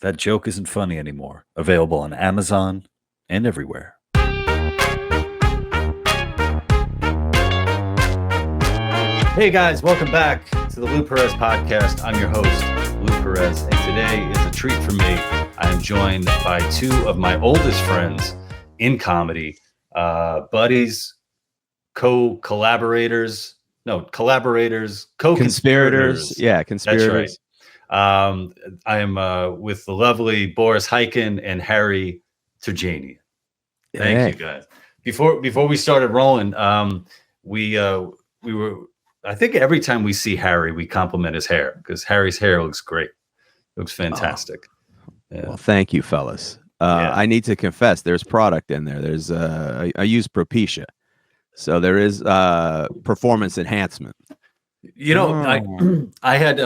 That joke isn't funny anymore. Available on Amazon and everywhere. Hey guys, welcome back to the Lou Perez Podcast. I'm your host, Lou Perez, and today is a treat for me. I am joined by two of my oldest friends in comedy, buddies, collaborators, co-conspirators. Yeah, conspirators. That's right. I am with the lovely Boris Khaykin and Harry Terjanian. Thank you guys. Before we started rolling, we were. I think every time we see Harry, we compliment his hair because Harry's hair looks great. It looks fantastic. Oh. Yeah. Well, thank you, fellas. I need to confess, there's product in there. There's I use Propecia, so there is performance enhancement. You know, I had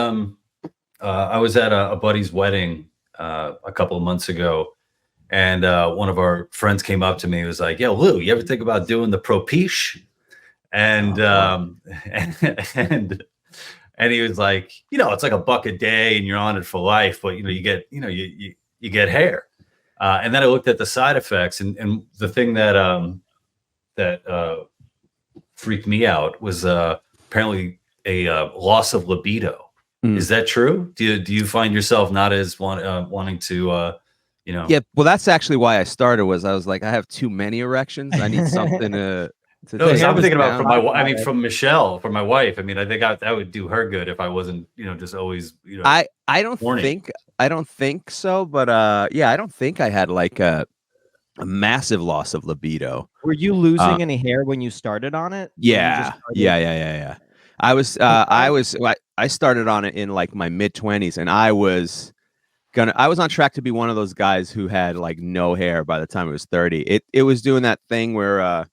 I was at a buddy's wedding a couple of months ago, and one of our friends came up to me and was like, "Yo, Lou, you ever think about doing the Propecia?" And and he was like, you know, it's like $1 a day and you're on it for life, but you get hair. And then I looked at the side effects, and the thing that freaked me out was apparently a loss of libido. Is that true? Do you find yourself not as wanting to Yeah, well, that's actually why I started. I was like, I have too many erections. I need something to. No, I'm thinking about from Michelle, from my wife. I mean, I think that would do her good if I wasn't, just always, I don't think so, but yeah, I don't think I had like a massive loss of libido. Were you losing any hair when you started on it? Yeah. I started on it in like my mid-20s, and I was on track to be one of those guys who had like no hair by the time it was 30. It was doing that thing where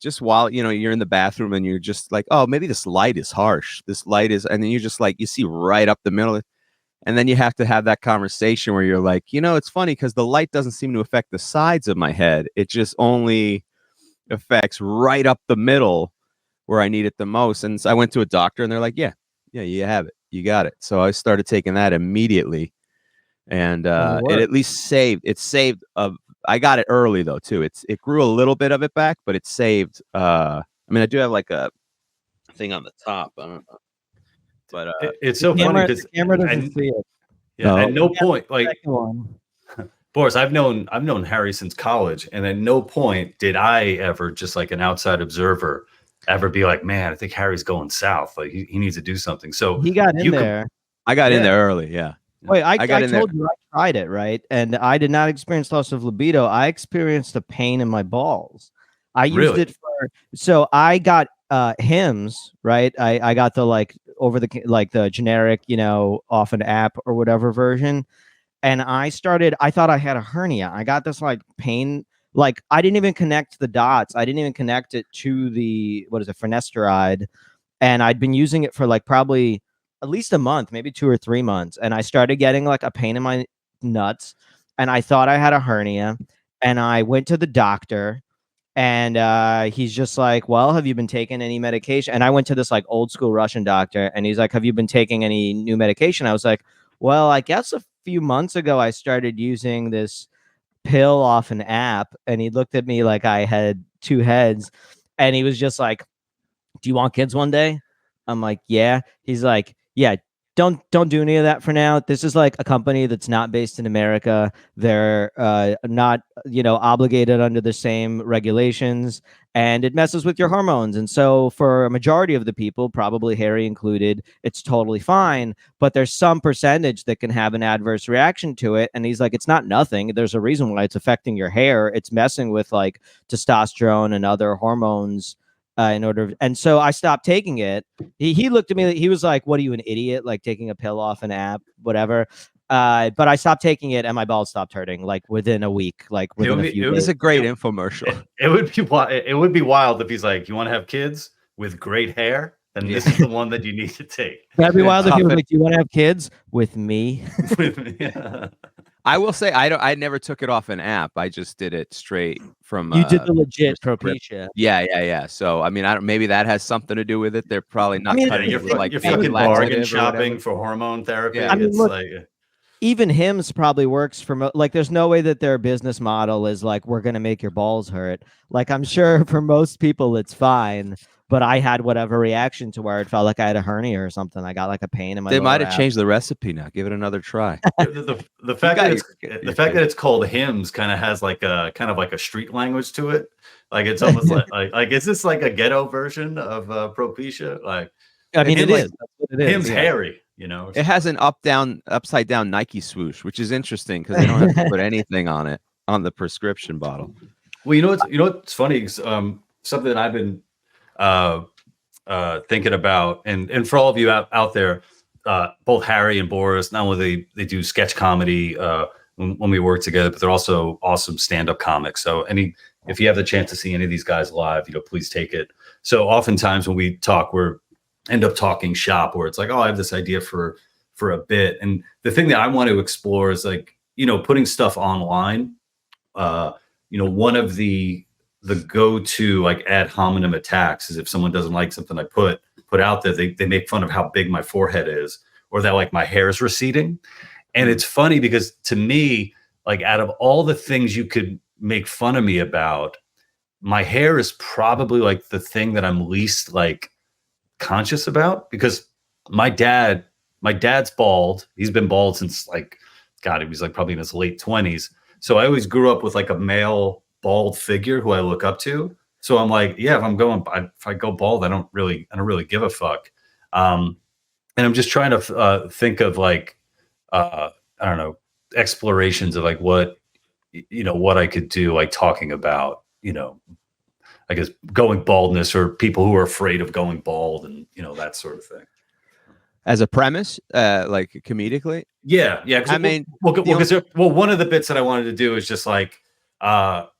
just while you're in the bathroom and you're just like, oh, maybe this light is harsh. This light is, and then you're just like, you see right up the middle, and then you have to have that conversation where you're like, it's funny because the light doesn't seem to affect the sides of my head. It just only affects right up the middle where I need it the most. And so I went to a doctor, and they're like, yeah, you have it, you got it. So I started taking that immediately, and it at least saved. It saved I got it early though too. It grew a little bit of it back, but it saved. I mean, I do have like a thing on the top. I don't know, but it's so funny because the camera doesn't see it. Yeah, at no point, like Boris, I've known Harry since college, and at no point did I ever, just like an outside observer, ever be like, man, I think Harry's going south. Like he needs to do something. So he got in there. I got in there early. Yeah. Wait, I told you I tried it, right? And I did not experience loss of libido. I experienced a pain in my balls. I used it so I got Hims, right? I got the the generic, off an app or whatever version. And I thought I had a hernia. I got this like pain, like I didn't even connect the dots. I didn't even connect it to the, finasteride. And I'd been using it for like probably at least a month, maybe 2 or 3 months. And I started getting like a pain in my nuts, and I thought I had a hernia, and I went to the doctor, and he's just like, well, have you been taking any medication? And I went to this like old school Russian doctor, and he's like, have you been taking any new medication? I was like, well, I guess a few months ago I started using this pill off an app. And he looked at me like I had 2 heads, and he was just like, do you want kids one day? I'm like, yeah. He's like, yeah, don't do any of that for now. This is like a company that's not based in America. They're not, obligated under the same regulations, and it messes with your hormones. And so for a majority of the people, probably Harry included, it's totally fine. But there's some percentage that can have an adverse reaction to it. And he's like, it's not nothing. There's a reason why it's affecting your hair. It's messing with like testosterone and other hormones. And so I stopped taking it. He looked at me, he was like, what are you, an idiot? Like taking a pill off an app, whatever. But I stopped taking it, and my balls stopped hurting like within a week, like within a few days. It was a great infomercial. It would be wild if he's like, you want to have kids with great hair? Then this is the one that you need to take. That'd be wild if he was like, do you want to have kids with me? With me. Yeah. I will say I never took it off an app. I just did it straight from. You did the legit Propecia. Yeah. So I mean, maybe that has something to do with it. They're probably not. You're fucking bargain shopping for hormone therapy. Yeah. I mean, look, even Hims probably works for like, there's no way that their business model is like, we're going to make your balls hurt. Like, I'm sure for most people it's fine, but I had whatever reaction to where it felt like I had a hernia or something. I got like a pain in my They might have abs. changed the recipe now. Give it another try. The fact that it's called Hims kind of has like a street language to it. Like it's almost like is this like a ghetto version of Propecia? Like, I mean, it is. That's what it is. Hims Harry, you know. It has an upside down Nike swoosh, which is interesting because they don't have to put anything on it on the prescription bottle. Well, you know what's funny is something that I've been thinking about, and for all of you out there, both Harry and Boris, not only they do sketch comedy when we work together, but they're also awesome stand-up comics. So if you have the chance to see any of these guys live, please take it. So oftentimes when we talk, end up talking shop, where it's like, oh, I have this idea for a bit. And the thing that I want to explore is like, putting stuff online. One of the go-to like ad hominem attacks is if someone doesn't like something I put out there, they make fun of how big my forehead is, or that like my hair is receding. And it's funny because to me, like out of all the things you could make fun of me about, my hair is probably like the thing that I'm least like conscious about, because my dad's bald. He's been bald since like, God, he was like probably in his late 20s. So I always grew up with like a male bald figure who I look up to. So I'm like, yeah, if I go bald, I don't really give a fuck. And I'm just trying to think of like, I don't know, explorations of like what I could do, like talking about, I guess going baldness, or people who are afraid of going bald, and that sort of thing. As a premise, like comedically? Yeah. I mean, one of the bits that I wanted to do is just like that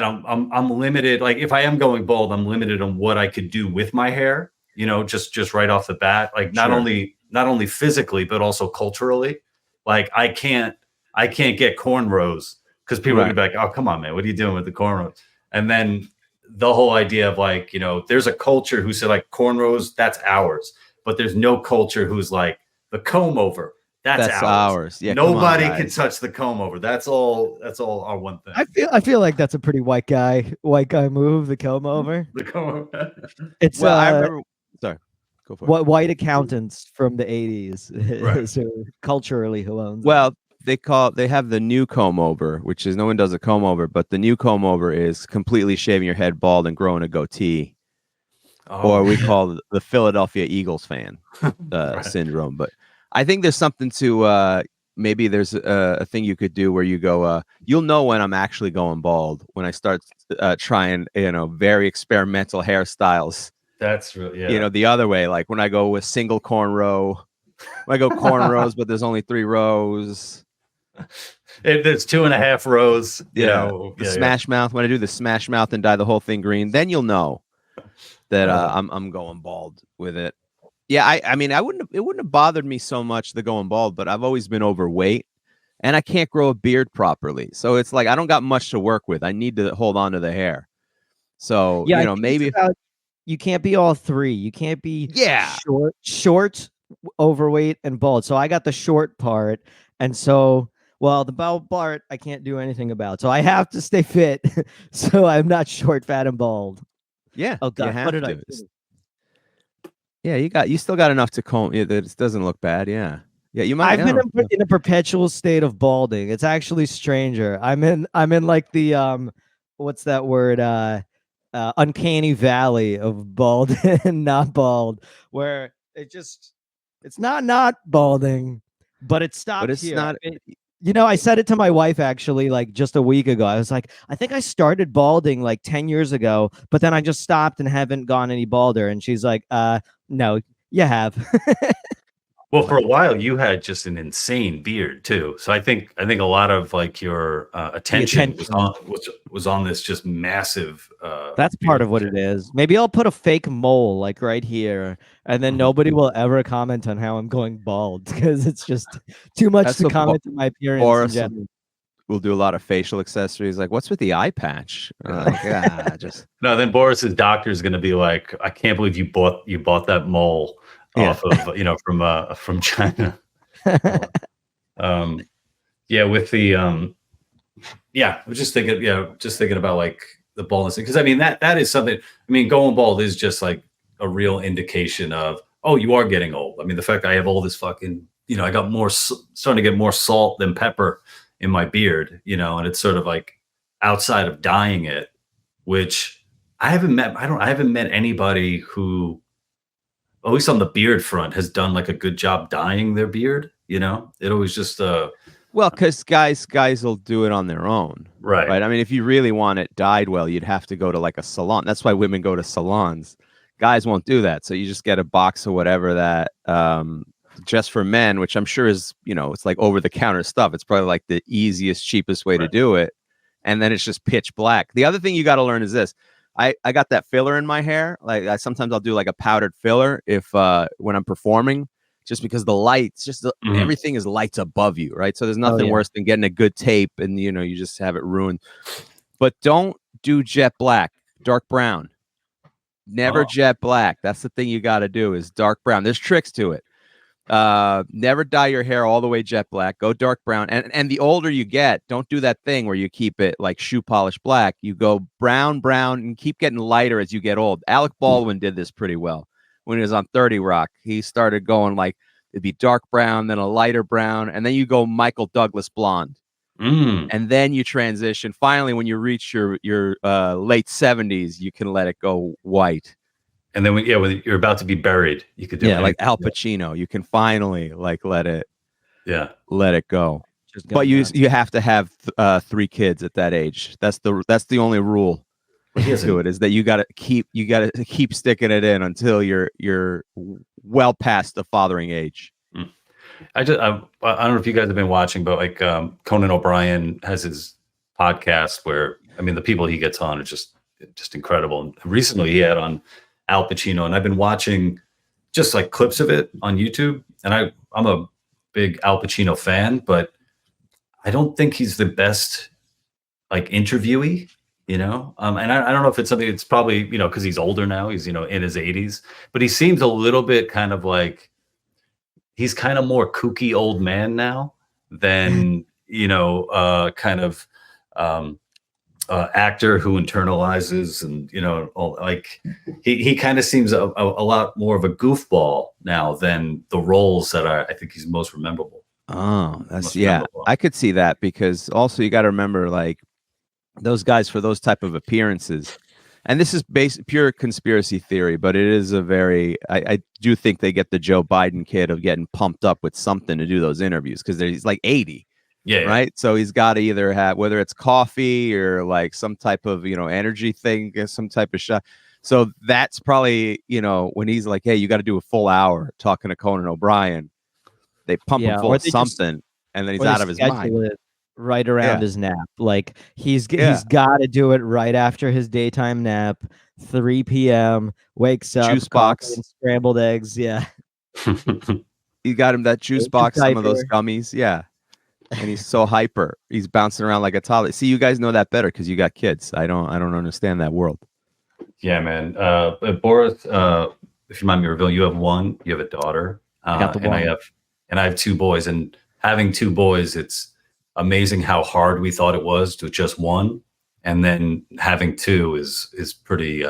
I'm limited. Like if I am going bald, I'm limited on what I could do with my hair. Just right off the bat, like not only physically but also culturally. Like I can't get cornrows because people are gonna be like, oh, come on, man, what are you doing with the cornrows? And then the whole idea of like, there's a culture who said like cornrows, that's ours. But there's no culture who's like the comb over. That's ours. Yeah, nobody can touch the comb over. That's all our one thing. I feel like that's a pretty white guy move, the comb over. The comb over. It's I remember. Sorry, go for it. White accountants from the 80s. Right. So culturally, who owns it? Well, they have the new comb over, which is no one does a comb over, but the new comb over is completely shaving your head bald and growing a goatee. Or we call the Philadelphia Eagles fan syndrome. But I think there's something to maybe there's a thing you could do where you go, you'll know when I'm actually going bald when I start trying, very experimental hairstyles. That's really, yeah. The other way, like when I go with single cornrow, when I go cornrows, but there's only 3 rows. There's 2.5 rows. Smash mouth. When I do the smash mouth and dye the whole thing green, then you'll know that I'm going bald with it. Yeah, I mean, it wouldn't have bothered me so much the going bald, but I've always been overweight and I can't grow a beard properly. So it's like I don't got much to work with. I need to hold on to the hair. So maybe you can't be all 3. You can't be short, overweight, and bald. So I got the short part, and so the bald part I can't do anything about. So I have to stay fit, so I'm not short, fat, and bald. Yeah. Oh God, what did I do? Yeah, you still got enough to comb. It doesn't look bad. Yeah. Yeah, you might. I've been in a perpetual state of balding. It's actually stranger. I'm in like the what's that word? Uncanny valley of bald and not bald, where it's not balding, but it stopped. But it's here. not. I said it to my wife actually like just a week ago. I was like, I think I started balding like 10 years ago, but then I just stopped and haven't gone any balder. And she's like, no, you have. Well, for a while you had just an insane beard too. So I think a lot of like your attention was on this just massive. That's part of what it is. Maybe I'll put a fake mole like right here, and then nobody will ever comment on how I'm going bald because it's just too much to comment on my appearance. Boris will do a lot of facial accessories. Like, what's with the eye patch? Just no. Then Boris's doctor is going to be like, I can't believe you bought that mole. Off of from China. Yeah, with the I was just thinking about like the baldness thing, because I mean that is something. I mean, going bald is just like a real indication of, oh, you are getting old. I mean, the fact that I have all this fucking, I got starting to get more salt than pepper in my beard, and it's sort of like outside of dyeing it, which I haven't met anybody who, at least on the beard front, has done like a good job dyeing their beard. It always just well, because guys will do it on their own, right? I mean, if you really want it dyed well, you'd have to go to like a salon. That's why women go to salons. Guys won't do that, so you just get a box or whatever that just for men, which I'm sure is, it's like over the counter stuff. It's probably like the easiest, cheapest way to do it, and then it's just pitch black. The other thing you got to learn is this. I got that filler in my hair. Like sometimes I'll do like a powdered filler if when I'm performing, just because the lights, everything is lights above you, right? So there's nothing worse than getting a good tape and you just have it ruined. But don't do jet black, dark brown. Never jet black. That's the thing you got to do is dark brown. There's tricks to it. Never dye your hair all the way jet black. Go dark brown. And the older you get, don't do that thing where you keep it like shoe polish black. You go brown, and keep getting lighter as you get old. Alec Baldwin did this pretty well when he was on 30 Rock. He started going like, it'd be dark brown, then a lighter brown, and then you go Michael Douglas blonde. And then you transition. Finally, when you reach your late 70s, you can let it go white. And then when you're about to be buried, you could do like Al Pacino. You can finally like let it go. But you have to have 3 kids at that age. That's the only rule to it, is that you got to keep sticking it in until you're well past the fathering age. I don't know if you guys have been watching, but like Conan O'Brien has his podcast where, I mean, the people he gets on are just incredible. And recently he had on Al Pacino, and I've been watching just like clips of it on YouTube. And I'm a big Al Pacino fan, but I don't think he's the best like interviewee, and I don't know if it's something. It's probably because he's older now. He's in his 80s, but he seems a little bit kind of like, he's kind of more kooky old man now than, kind of actor who internalizes and, like he kind of seems a lot more of a goofball now than the roles that I think he's most memorable. Oh, I could see that, because also you got to remember, like, those guys, for those type of appearances, and this is pure conspiracy theory, but it is I do think they get the Joe Biden kid of getting pumped up with something to do those interviews, because he's like 80. Yeah. Right. So he's got to either have, whether it's coffee or like some type of, energy thing, some type of shot. So that's probably, when he's like, hey, you got to do a full hour talking to Conan O'Brien, they pump him full of something, and then he's out of his mind. Right around his nap. Like he's got to do it right after his daytime nap, 3 p.m. wakes up, juice box and scrambled eggs. Yeah. You got him that juice box, some of those gummies. Yeah. And he's so hyper. He's bouncing around like a toddler. See, you guys know that better because you got kids. I don't understand that world. Yeah, man. Boris, if you mind me revealing, you have a daughter. I got the one. And I have 2 boys, and having 2 boys, it's amazing how hard we thought it was to just one, and then having 2 is pretty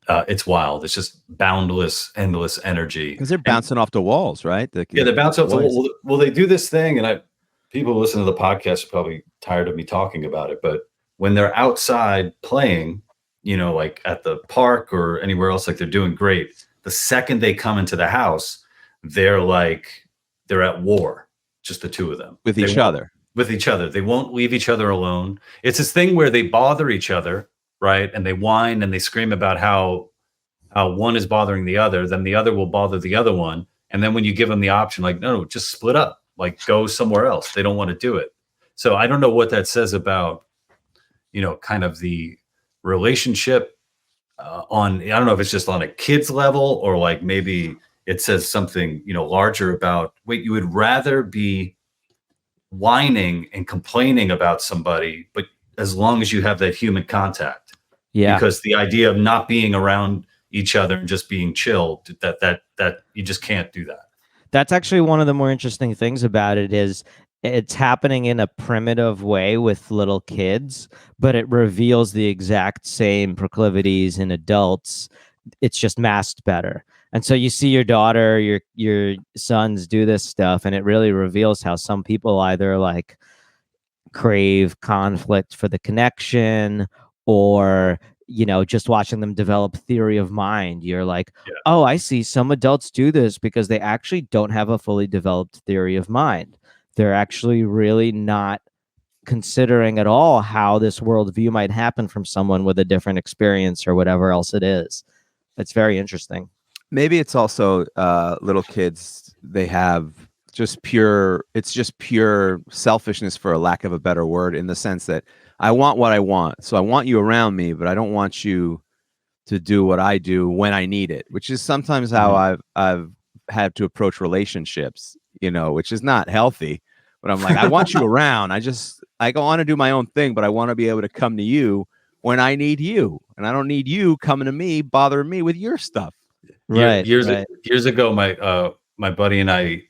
it's wild. It's just boundless, endless energy, because they're bouncing off the walls, right? They're bouncing off the walls. Well, they do this thing, and people who listen to the podcast are probably tired of me talking about it, but when they're outside playing, like at the park or anywhere else, like they're doing great. The second they come into the house, they're at war, just the 2 of them with each other. They won't leave each other alone. It's this thing where they bother each other, right? And they whine and they scream about how one is bothering the other, then the other will bother the other one. And then when you give them the option, like, no, just split up, like go somewhere else. They don't want to do it. So I don't know what that says about, kind of the relationship I don't know if it's just on a kid's level, or like maybe it says something, larger about, wait, you would rather be whining and complaining about somebody, but as long as you have that human contact. Yeah. Because the idea of not being around each other and just being chill, that you just can't do that. That's actually one of the more interesting things about it is it's happening in a primitive way with little kids, but it reveals the exact same proclivities in adults. It's just masked better. And so you see your daughter, your sons do this stuff, and it really reveals how some people either like crave conflict for the connection, or just watching them develop theory of mind, you're like, oh, I see, some adults do this because they actually don't have a fully developed theory of mind. They're actually really not considering at all how this worldview might happen from someone with a different experience or whatever else it is. It's very interesting. Maybe it's also little kids, they have it's just pure selfishness, for a lack of a better word, in the sense that I want what I want. So I want you around me, but I don't want you to do what I do when I need it, which is sometimes how I've had to approach relationships, which is not healthy. But I'm like, I want you around. I want to do my own thing, but I want to be able to come to you when I need you. And I don't need you coming to me, bothering me with your stuff. Right. Years ago, my buddy and I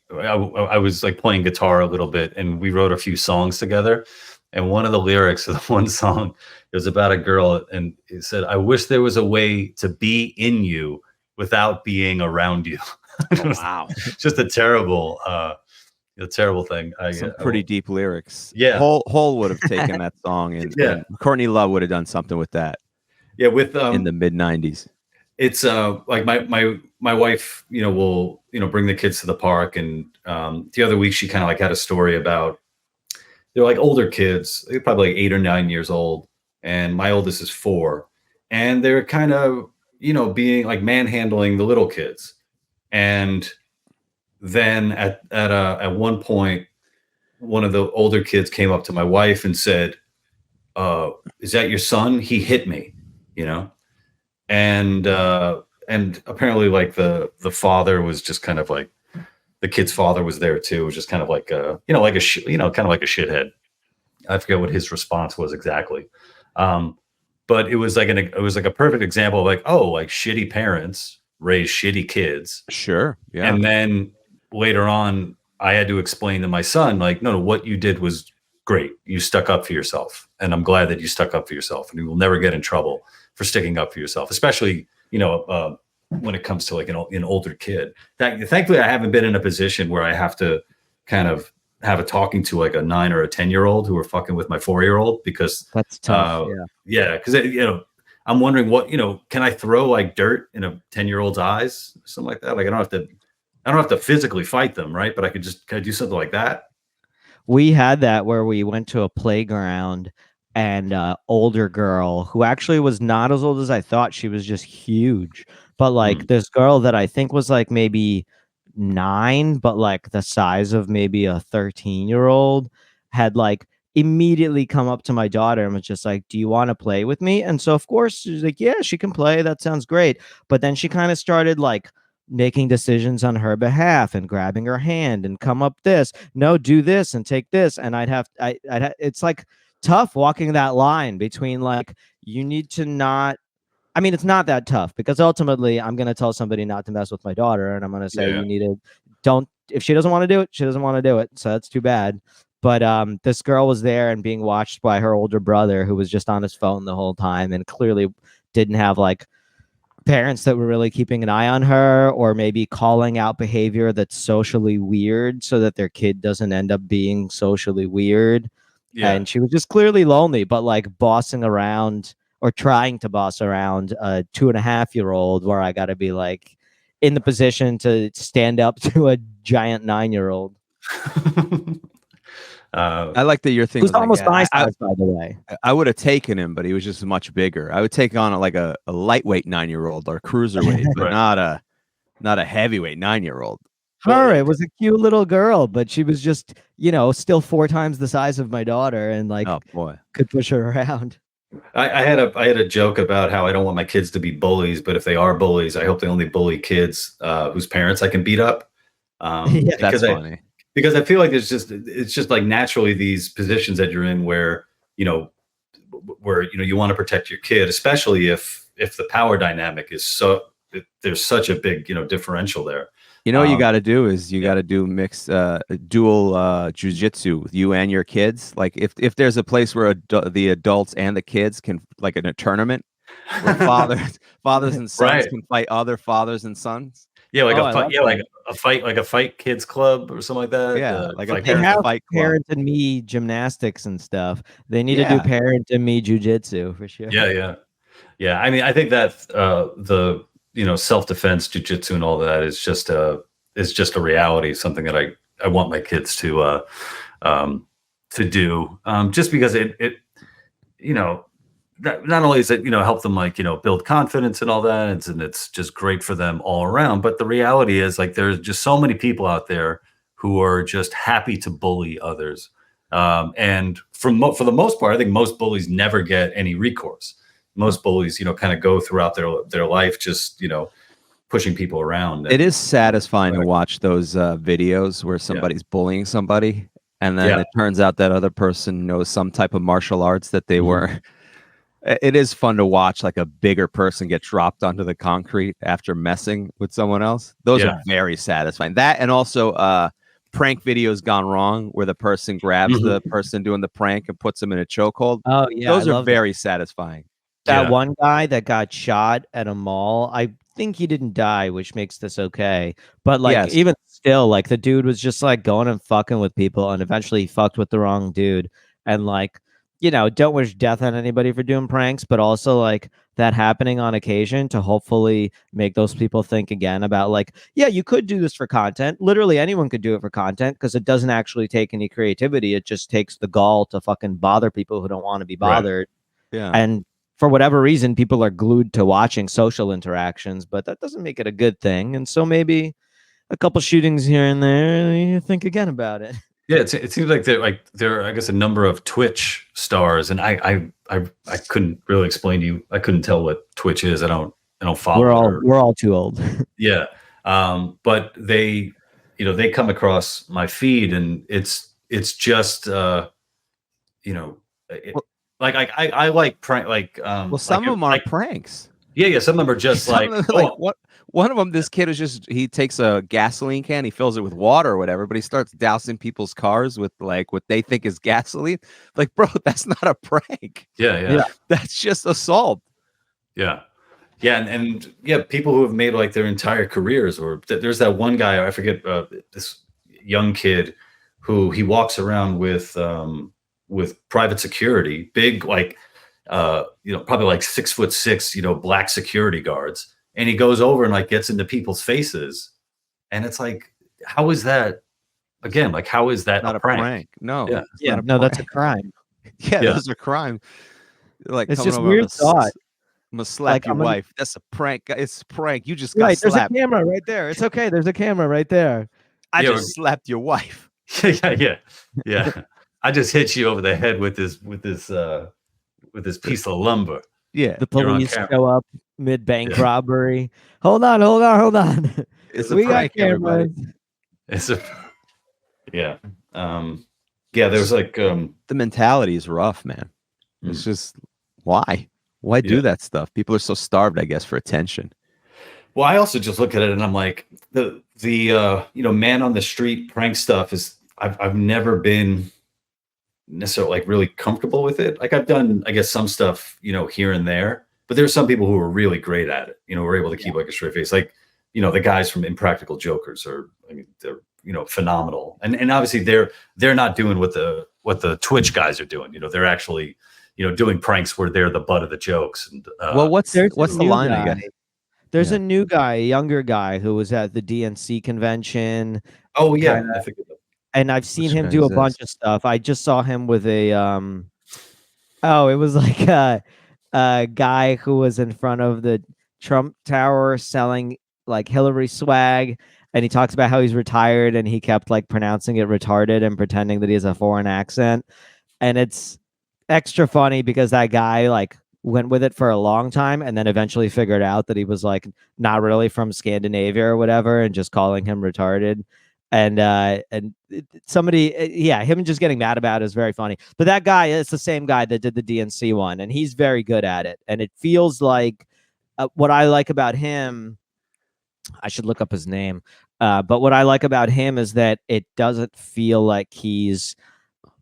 was like playing guitar a little bit, and we wrote a few songs together. And one of the lyrics of the one song, it was about a girl, and it said, "I wish there was a way to be in you without being around you." Wow. Just a terrible thing. Some pretty deep lyrics. Yeah. Hole would have taken that song, and Courtney Love would have done something with that. Yeah, with in the mid-90s. It's like my wife, will bring the kids to the park, and the other week she kind of like had a story about, they're like older kids, they're probably like 8 or 9 years old, and my oldest is 4, and they're kind of being like manhandling the little kids, and then at one point, one of the older kids came up to my wife and said, "Is that your son? He hit me," and apparently like the father was just kind of like, the kid's father was there too. It was just kind of like kind of like a shithead. I forget what his response was exactly. But it was like a perfect example of like, oh, like shitty parents raise shitty kids. Sure. Yeah. And then later on, I had to explain to my son, like, no, what you did was great. You stuck up for yourself. And I'm glad that you stuck up for yourself, and you will never get in trouble for sticking up for yourself, especially, when it comes to like an older kid. Thankfully, I haven't been in a position where I have to kind of have a talking to like a 9 or a 10-year-old who are fucking with my 4-year-old, because that's tough. Because I'm wondering what, can I throw like dirt in a 10-year-old's eyes, something like that? Like I don't have to physically fight them, right? But can I do something like that? We had that where we went to a playground, and older girl who actually was not as old as I thought. She was just huge. But like this girl that I think was like maybe 9, but like the size of maybe a 13-year-old, had like immediately come up to my daughter and was just like, "Do you want to play with me?" And so of course she's like, "Yeah, she can play. That sounds great." But then she kind of started like making decisions on her behalf and grabbing her hand and come up this, no, do this and take this. And it's like tough walking that line between like, you need to not, I mean, it's not that tough, because ultimately I'm going to tell somebody not to mess with my daughter, and I'm going to say, you need to, if she doesn't want to do it, she doesn't want to do it. So that's too bad. But this girl was there and being watched by her older brother, who was just on his phone the whole time and clearly didn't have like parents that were really keeping an eye on her, or maybe calling out behavior that's socially weird so that their kid doesn't end up being socially weird. Yeah. And she was just clearly lonely, but like bossing around, or trying to boss around a 2.5-year-old, where I got to be like in the position to stand up to a giant 9-year-old. I like that your thing was almost my size, by the way. I would have taken him, but he was just much bigger. I would take on like a lightweight 9-year-old or cruiserweight, but not a heavyweight 9-year-old. Her, it was a cute little girl, but she was just, still 4 times the size of my daughter, and like, oh boy, could push her around. I had a joke about how I don't want my kids to be bullies, but if they are bullies, I hope they only bully kids whose parents I can beat up. That's funny. Because I feel like it's just like naturally these positions that you're in where you want to protect your kid, especially if the power dynamic is there's such a big differential there. You know what you got to do is you got to do mixed dual jujitsu with you and your kids. Like if there's a place where the adults and the kids can, like in a tournament, where fathers and sons can fight other fathers and sons. Yeah, like like a fight kids club or something like that. Yeah, like a fight Parent and Me gymnastics and stuff. They need to do Parent and Me jujitsu for sure. Yeah. I mean, I think that the self-defense jujitsu and all that is just a reality, something that I want my kids to do, just because it not only is it help them build confidence and all that, and it's just great for them all around, but the reality is there's just so many people out there who are just happy to bully others, and for the most part, I think most bullies never get any recourse. Most bullies kind of go throughout their life just pushing people around. It is satisfying to watch those videos where somebody's bullying somebody, and then it turns out that other person knows some type of martial arts that they were. It is fun to watch like a bigger person get dropped onto the concrete after messing with someone else. Those are very satisfying. That, and also prank videos gone wrong where the person grabs the person doing the prank and puts them in a chokehold. Oh yeah, those are very satisfying. That one guy that got shot at a mall, I think he didn't die, which makes this okay. But even still, the dude was just going and fucking with people, and eventually he fucked with the wrong dude. And don't wish death on anybody for doing pranks, but also that happening on occasion to hopefully make those people think again about you could do this for content. Literally anyone could do it for content because it doesn't actually take any creativity. It just takes the gall to fucking bother people who don't want to be bothered. Right. Yeah. And for whatever reason, people are glued to watching social interactions, but that doesn't make it a good thing. And so maybe a couple shootings here and there, you think again about it. Yeah, it seems like there are, I guess, a number of Twitch stars, and I couldn't really explain to you. I couldn't tell what Twitch is. I don't follow. We're all too old. Yeah, but they come across my feed, and it's just I like prank some of them are pranks. Yeah, some of them are just what. One of them, this kid he takes a gasoline can, he fills it with water or whatever, but he starts dousing people's cars with what they think is gasoline. Bro, that's not a prank. Yeah. That's just assault. Yeah. And people who have made their entire careers, or there's that one guy, I forget, this young kid who he walks around with private security, big, probably 6'6", black security guards. And he goes over and gets into people's faces, and it's how is that? Again, how is that not a prank? No, no, that's a crime. Yeah, those are crime. It's just weird thought. I'm gonna slap your wife. That's a prank. It's a prank. You just got slapped. There's a camera right there. It's okay. There's a camera right there. I just slapped your wife. Yeah. I just hit you over the head with this piece of lumber. Yeah, the police show up mid-bank robbery. Hold on. We got cameras. It's there was the mentality is rough, man. It's just why do that stuff? People are so starved, I guess, for attention. Well, I also just look at it and I'm the man on the street prank stuff is I've never been necessarily really comfortable with it. I've done, I guess, some stuff, here and there, but there's some people who are really great at it, were able to keep a straight face. The guys from Impractical Jokers they're, phenomenal. And obviously they're not doing what the Twitch guys are doing. They're actually, doing pranks where they're the butt of the jokes. And what's the line again? There's a new guy, a younger guy who was at the DNC convention. Oh yeah. And I've seen him do a bunch of stuff. I just saw him with a it was a guy who was in front of the Trump Tower selling Hillary swag, and he talks about how he's retired and he kept pronouncing it retarded and pretending that he has a foreign accent. And it's extra funny because that guy went with it for a long time and then eventually figured out that he was not really from Scandinavia or whatever, and just calling him retarded. And somebody, him just getting mad about it is very funny. But that guy is the same guy that did the DNC one, and he's very good at it. And it feels like what I like about him, I should look up his name. But what I like about him is that it doesn't feel like he's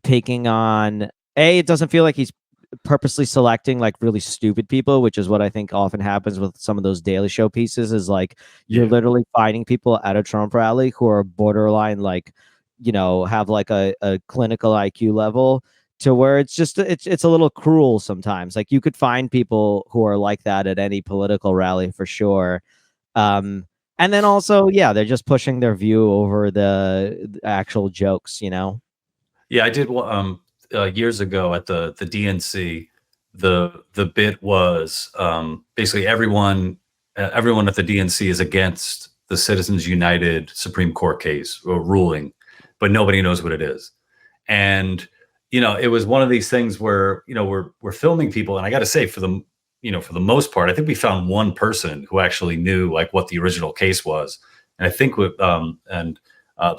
taking on it doesn't feel like he's purposely selecting like really stupid people, which is what I think often happens with some of those Daily Show pieces, is like you're literally finding people at a Trump rally who are borderline like, have like a clinical IQ level to where it's just it's a little cruel sometimes. Like you could find people who are like that at any political rally for sure. And then also, they're just pushing their view over the actual jokes, Yeah, I did years ago at the DNC. The bit was basically everyone at the DNC is against the Citizens United Supreme Court case or ruling, but nobody knows what it is. And it was one of these things where we're filming people, and I got to say, for the most part, I think we found one person who actually knew like what the original case was, and I think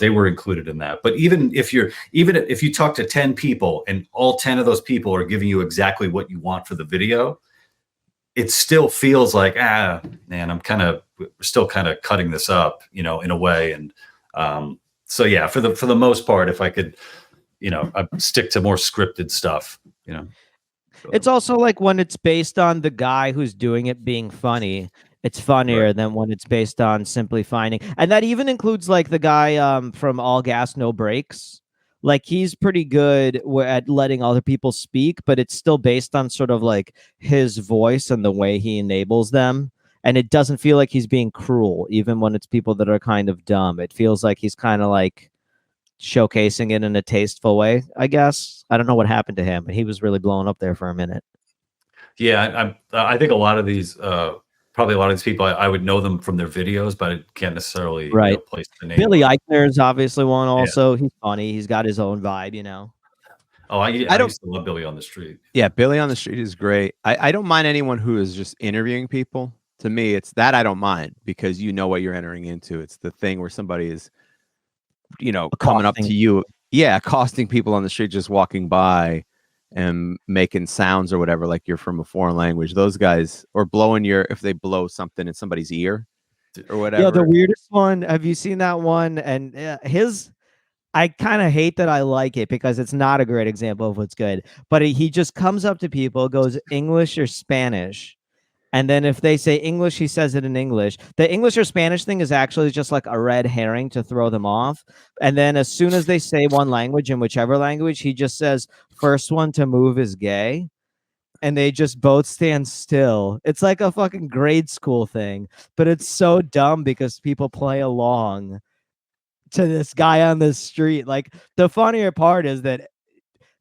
they were included in that. But even if you talk to 10 people and all 10 of those people are giving you exactly what you want for the video, it still feels like, man, we're still kind of cutting this up, in a way. And so yeah, for the most part, if I could, I stick to more scripted stuff, It's also like when it's based on the guy who's doing it being funny, it's funnier than when it's based on simply finding. And that even includes like the guy from All Gas No Brakes. Like he's pretty good at letting other people speak, but it's still based on sort of like his voice and the way he enables them. And it doesn't feel like he's being cruel, even when it's people that are kind of dumb. It feels like he's kind of like showcasing it in a tasteful way, I guess. I don't know what happened to him, but he was really blowing up there for a minute. Yeah, I think a lot of these probably a lot of these people I would know them from their videos, but I can't necessarily place the name. Billy Eichner is obviously one also. He's funny. He's got his own vibe, Oh, I used to love Billy on the Street. Yeah, Billy on the Street is great. I don't mind anyone who is just interviewing people. To me, it's that I don't mind, because you know what you're entering into. It's the thing where somebody is, coming up to you. Yeah, accosting people on the street, just walking by and making sounds or whatever, like you're from a foreign language. Those guys, or if they blow something in somebody's ear or whatever. Yeah, the weirdest one. Have you seen that one? And I kind of hate that I like it because it's not a great example of what's good. But he just comes up to people, goes English or Spanish. And then if they say English, he says it in English. The English or Spanish thing is actually just like a red herring to throw them off. And then as soon as they say one language, in whichever language, he just says, first one to move is gay. And they just both stand still. It's like a fucking grade school thing. But it's so dumb because people play along to this guy on the street. Like the funnier part is that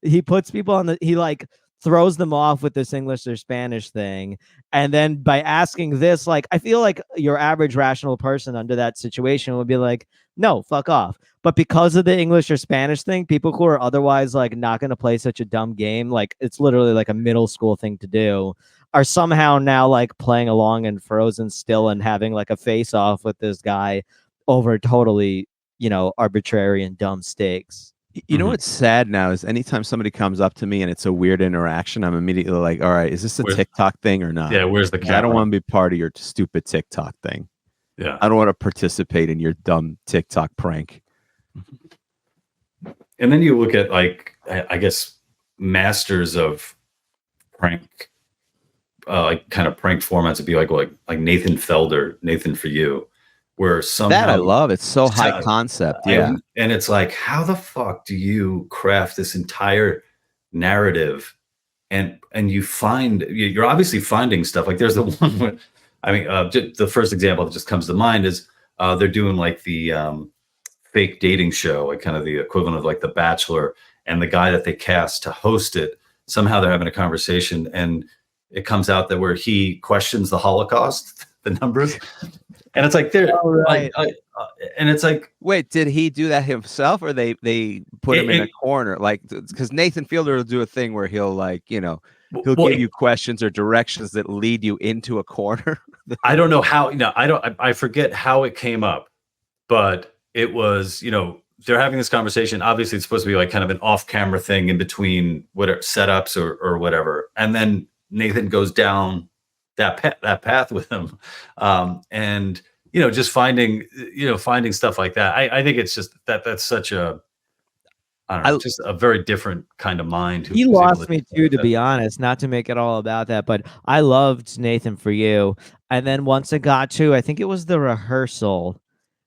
he puts people on he like throws them off with this English or Spanish thing. And then by asking this, like, I feel like your average rational person under that situation would be like, no, fuck off. But because of the English or Spanish thing, people who are otherwise like not going to play such a dumb game, like it's literally like a middle school thing to do, are somehow now like playing along and frozen still and having like a face off with this guy over totally, arbitrary and dumb stakes. You know what's sad now is anytime somebody comes up to me and it's a weird interaction, I'm immediately like, all right, is this a TikTok thing or not? Yeah, where's the camera? I don't want to be part of your stupid TikTok thing. Yeah. I don't want to participate in your dumb TikTok prank. And then you look at like, I guess, masters of prank, like kind of prank formats would be like Nathan Felder, Nathan For You. Where somehow that I love. It's so high concept. Yeah. And it's like, how the fuck do you craft this entire narrative and you're obviously finding stuff. Like there's the one where, the first example that just comes to mind is they're doing like the fake dating show, like kind of the equivalent of like The Bachelor, and the guy that they cast to host it, somehow they're having a conversation and it comes out that where he questions the Holocaust, the numbers. And it's like and it's like, wait, did he do that himself, or they put him in a corner? Like, because Nathan Fielder will do a thing where he'll like, he'll give you questions or directions that lead you into a corner. I don't know how. I forget how it came up, but it was they're having this conversation. Obviously, it's supposed to be like kind of an off-camera thing in between whatever setups or whatever, and then Nathan goes down that path with him, and just finding stuff like that. I think it's just that's such a, I don't know, just a very different kind of mind. He lost me too, to be honest, not to make it all about that, but I loved Nathan For You. And then once it got to, I think it was the rehearsal,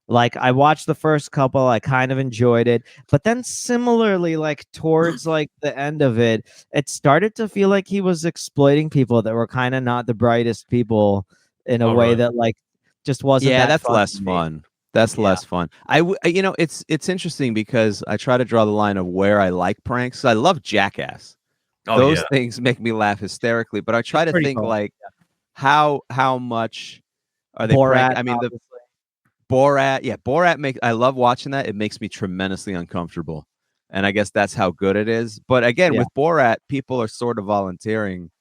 like I watched the first couple, I kind of enjoyed it, but then similarly, like towards like the end of it, it started to feel like he was exploiting people that were kind of not the brightest people in a way that like just wasn't. Yeah, that's less fun. That's less fun. It's interesting because I try to draw the line of where I like pranks. I love Jackass. Those things make me laugh hysterically, but I try to think like how much are they Borat, I mean, Borat I love watching that. It makes me tremendously uncomfortable. And I guess that's how good it is. But again, with Borat, people are sort of volunteering.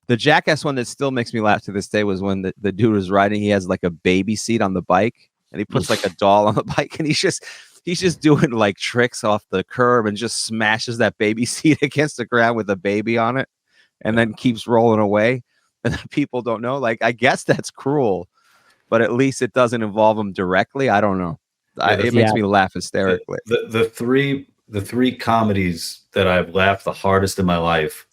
The Jackass one that still makes me laugh to this day was when the dude was riding, he has like a baby seat on the bike. And he puts like a doll on the bike, and he's just doing like tricks off the curb and just smashes that baby seat against the ground with a baby on it, and then keeps rolling away. And people don't know. Like, I guess that's cruel, but at least it doesn't involve them directly. I don't know. It makes me laugh hysterically. The three comedies that I've laughed the hardest in my life.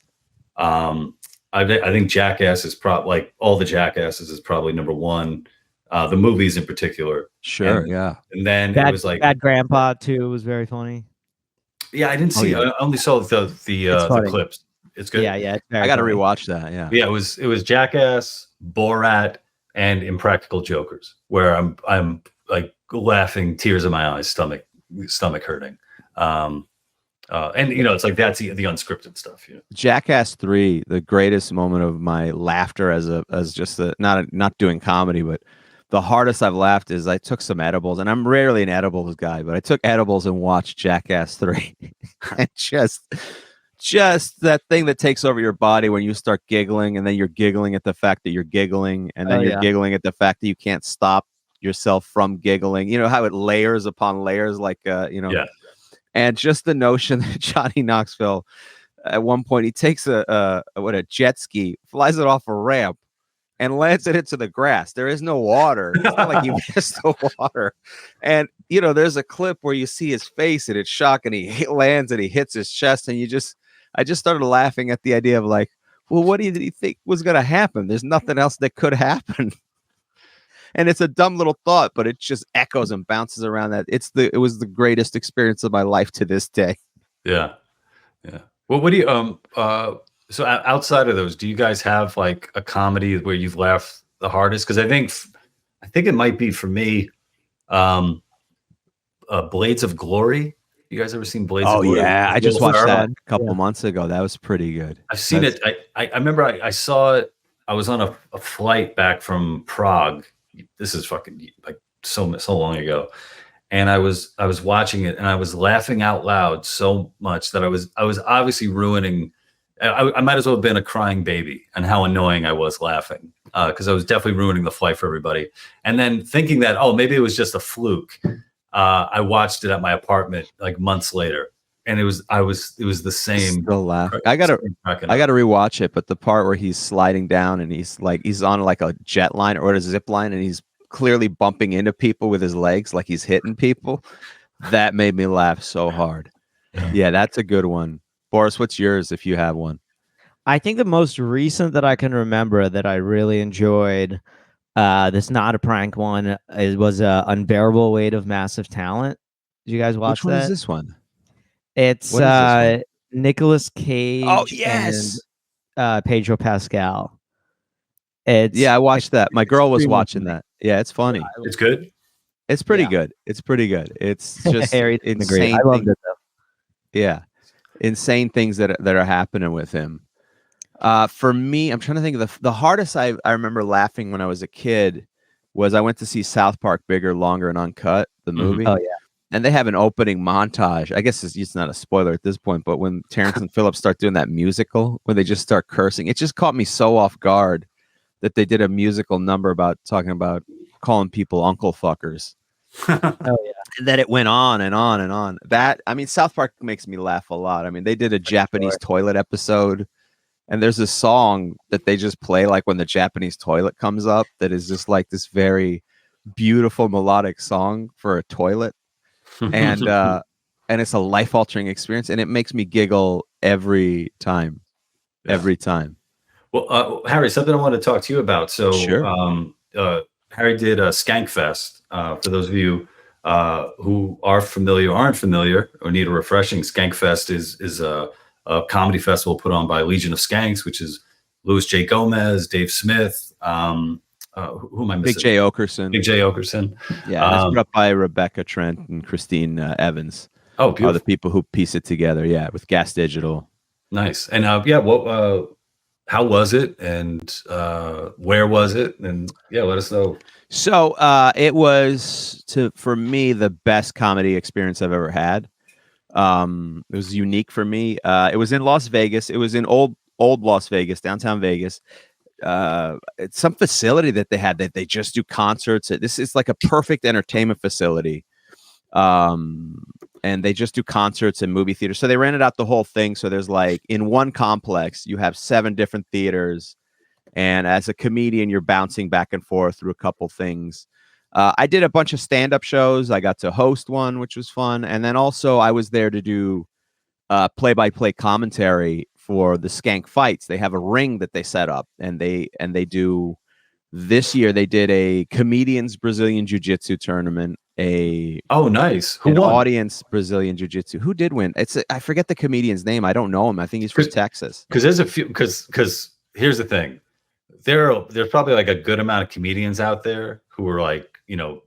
I think Jackass is probably, like all the Jackasses, is probably number one. The movies in particular. Sure, and then it was like Bad Grandpa too was very funny. Yeah, I didn't see. I only saw the clips. It's good. Yeah. I got to rewatch that. Yeah. It was Jackass, Borat, and Impractical Jokers, where I'm like laughing, tears in my eyes, stomach hurting. And it's like that's the unscripted stuff. Jackass 3, the greatest moment of my laughter as just not doing comedy, but the hardest I've laughed is I took some edibles, and I'm rarely an edibles guy, but I took edibles and watched Jackass 3. And just that thing that takes over your body when you start giggling, and then you're giggling at the fact that you're giggling, and then you're giggling at the fact that you can't stop yourself from giggling. You know how it layers upon layers, like and just the notion that Johnny Knoxville, at one point, he takes a jet ski, flies it off a ramp, and lands it into the grass. There is no water. It's not like he missed the water. And, there's a clip where you see his face and it's shock, and he lands and he hits his chest. And I just started laughing at the idea of like, well, what did he think was going to happen? There's nothing else that could happen. And it's a dumb little thought, but it just echoes and bounces around that. It was the greatest experience of my life to this day. Yeah. Well, what do you, so outside of those, do you guys have like a comedy where you've laughed the hardest? Because I think it might be for me, Blades of Glory. You guys ever seen Blades of Glory? Oh yeah, I just watched that a couple months ago. That was pretty good. I've seen it. I remember I saw it. I was on a flight back from Prague. This is fucking like so long ago. And I was watching it, and I was laughing out loud so much that I was obviously ruining. I might as well have been a crying baby, and how annoying I was laughing, because I was definitely ruining the flight for everybody. And then thinking that, maybe it was just a fluke. I watched it at my apartment like months later, and it was the same. Still laughing. I gotta rewatch it, but the part where he's sliding down and he's on like a jet line or a zip line, and he's clearly bumping into people with his legs, like he's hitting people. That made me laugh so hard. Yeah, that's a good one. Boris, what's yours if you have one? I think the most recent that I can remember that I really enjoyed, this not a prank one, was Unbearable Weight of Massive Talent. Did you guys watch that? Which one is this one? It's Nicolas Cage. Oh, yes. And Pedro Pascal. I watched that. My girl was watching that. Yeah, it's funny. It's good. It's pretty good. It's pretty good. It's just insane. I loved it though. Yeah. Insane things that are happening with him. For me, I'm trying to think of the hardest I remember laughing when I was a kid was I went to see South Park Bigger, Longer, and Uncut, the movie. Oh, yeah. And they have an opening montage. I guess it's not a spoiler at this point, but when Terrence and Phillips start doing that musical, where they just start cursing, it just caught me so off guard that they did a musical number talking about calling people uncle fuckers. Oh, yeah. And then it went on and on and on. South Park makes me laugh a lot. I mean, they did a Japanese toilet episode, and there's a song that they just play like when the Japanese toilet comes up that is just like this very beautiful melodic song for a toilet, and it's a life-altering experience, and it makes me giggle every time. Yeah. Every time. Well, Harry, something I want to talk to you about. So, Sure. Harry did a Skankfest. For those of you who are familiar, aren't familiar, or need a refreshing, Skankfest is a comedy festival put on by Legion of Skanks, which is Louis J. Gomez, Dave Smith. Who am I missing? Big J. Okerson. Big J. Okerson. Yeah, and it's put up by Rebecca Trent and Christine Evans. Oh, beautiful. Are the people who piece it together. Yeah, with Gas Digital. Nice. And how was it, and where was it? And let us know. So it was, for me, the best comedy experience I've ever had. It was unique for me. It was in Las Vegas. It was in old Las Vegas, downtown Vegas. It's some facility that they had that they just do concerts. This is like a perfect entertainment facility. And they just do concerts and movie theaters. So they rented out the whole thing. So there's like, in one complex, you have 7 different theaters. And as a comedian, you're bouncing back and forth through a couple things. I did a bunch of stand-up shows. I got to host one, which was fun. And then also I was there to do play-by-play commentary for the Skank fights. They have a ring that they set up, and they do, this year they did a comedians Brazilian Jiu-Jitsu tournament. Nice. Who won? Audience Brazilian Jiu-Jitsu. Who did win? I forget the comedian's name. I don't know him. I think he's from Texas. Because there's a few. Because here's the thing, there's probably like a good amount of comedians out there who are like,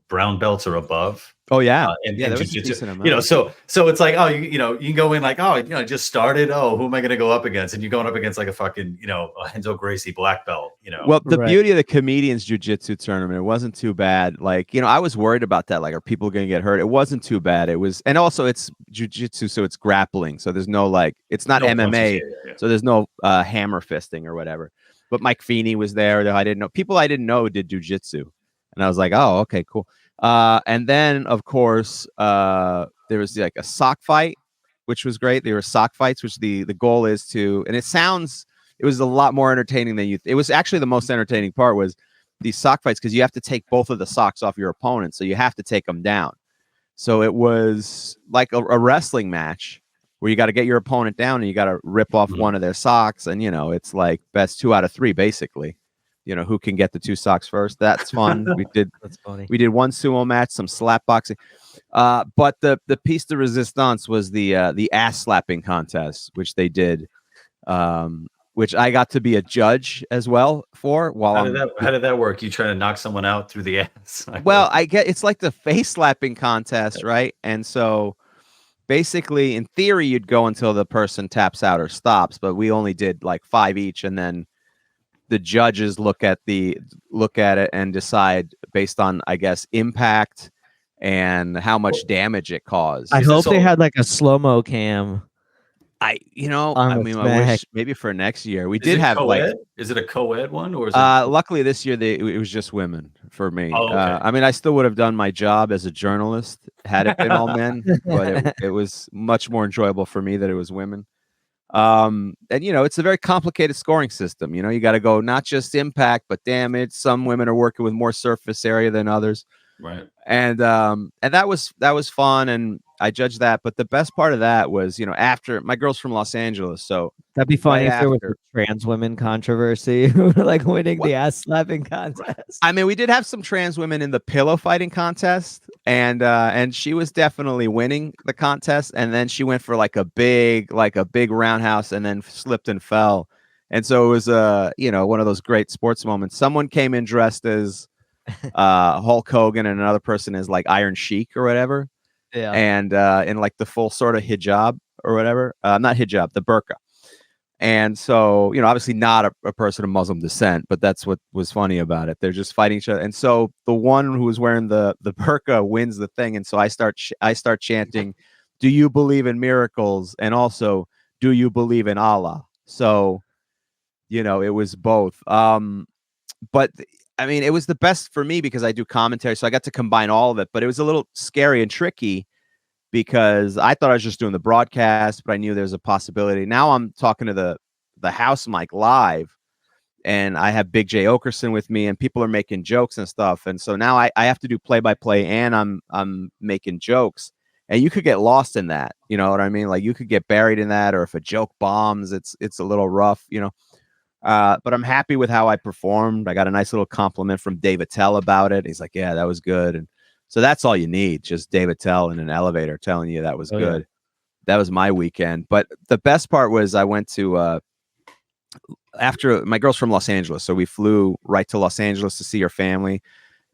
brown belts or above. Oh yeah, and jiu-jitsu. So it's like, you can go in like, just started. Oh, who am I going to go up against? And you're going up against like a fucking, a Renzo Gracie black belt. Well, the beauty of the comedians jiu-jitsu tournament, it wasn't too bad. Like, I was worried about that. Like, are people going to get hurt? It wasn't too bad. It was, and also it's jiu-jitsu, so it's grappling. So there's no it's not MMA. So there's no hammer fisting or whatever. But Mike Feeney was there. That I didn't know. People I didn't know did jiu-jitsu, and I was like, oh, okay, cool. And then, of course, there was like a sock fight, which was great. There were sock fights, which the goal is to, and it was a lot more entertaining than it was actually the most entertaining part was these sock fights, because you have to take both of the socks off your opponent. So you have to take them down. So it was like a wrestling match where you got to get your opponent down and you got to rip off one of their socks. And, it's like best 2 out of 3, basically. Who can get the 2 socks first. That's fun. That's funny. We did one sumo match, some slap boxing. But the piece de resistance was the ass slapping contest, which they did, which I got to be a judge as well for. How did that work? You trying to knock someone out through the ass? Well, it's like the face slapping contest, right? And so basically, in theory, you'd go until the person taps out or stops, but we only did like 5 each, and then the judges look at it and decide based on, I guess, impact and how much damage it caused. I hope they had like a slow-mo cam. I wish maybe for next year. We did have co-ed? Is it a co-ed one, or is it? Luckily this year it was just women for me. Oh, okay. I still would have done my job as a journalist had it been all men, but it was much more enjoyable for me that it was women. And it's a very complicated scoring system. You got to go not just impact but damage. Some women are working with more surface area than others, right? And that was fun, and I judged that. But the best part of that was, after, my girl's from Los Angeles, so that'd be funny if there was a trans women controversy, like winning the ass slapping contest. We did have some trans women in the pillow fighting contest, and she was definitely winning the contest. And then she went for like a big roundhouse, and then slipped and fell. And so it was one of those great sports moments. Someone came in dressed as Hulk Hogan, and another person is like Iron Sheik or whatever. Yeah. And in like the full sort of hijab or whatever. Not hijab, the burqa. And so, obviously not a person of Muslim descent, but that's what was funny about it. They're just fighting each other. And so the one who was wearing the burqa wins the thing. And so I start chanting, "Do you believe in miracles?" And also, "Do you believe in Allah?" So, it was both. But it was the best for me because I do commentary, so I got to combine all of it. But it was a little scary and tricky because I thought I was just doing the broadcast, but I knew there was a possibility. Now I'm talking to the house mic live, and I have Big J Okerson with me, and people are making jokes and stuff. And so now I have to do play-by-play, and I'm making jokes. And you could get lost in that, you know what I mean? Like you could get buried in that, or if a joke bombs, it's a little rough, you know. But I'm happy with how I performed. I got a nice little compliment from Dave Attell about it. He's like, "Yeah, that was good." And so that's all you need, just Dave Attell in an elevator telling you that was good. Yeah. That was my weekend. But the best part was I went to after my girl's from Los Angeles, so we flew right to Los Angeles to see her family.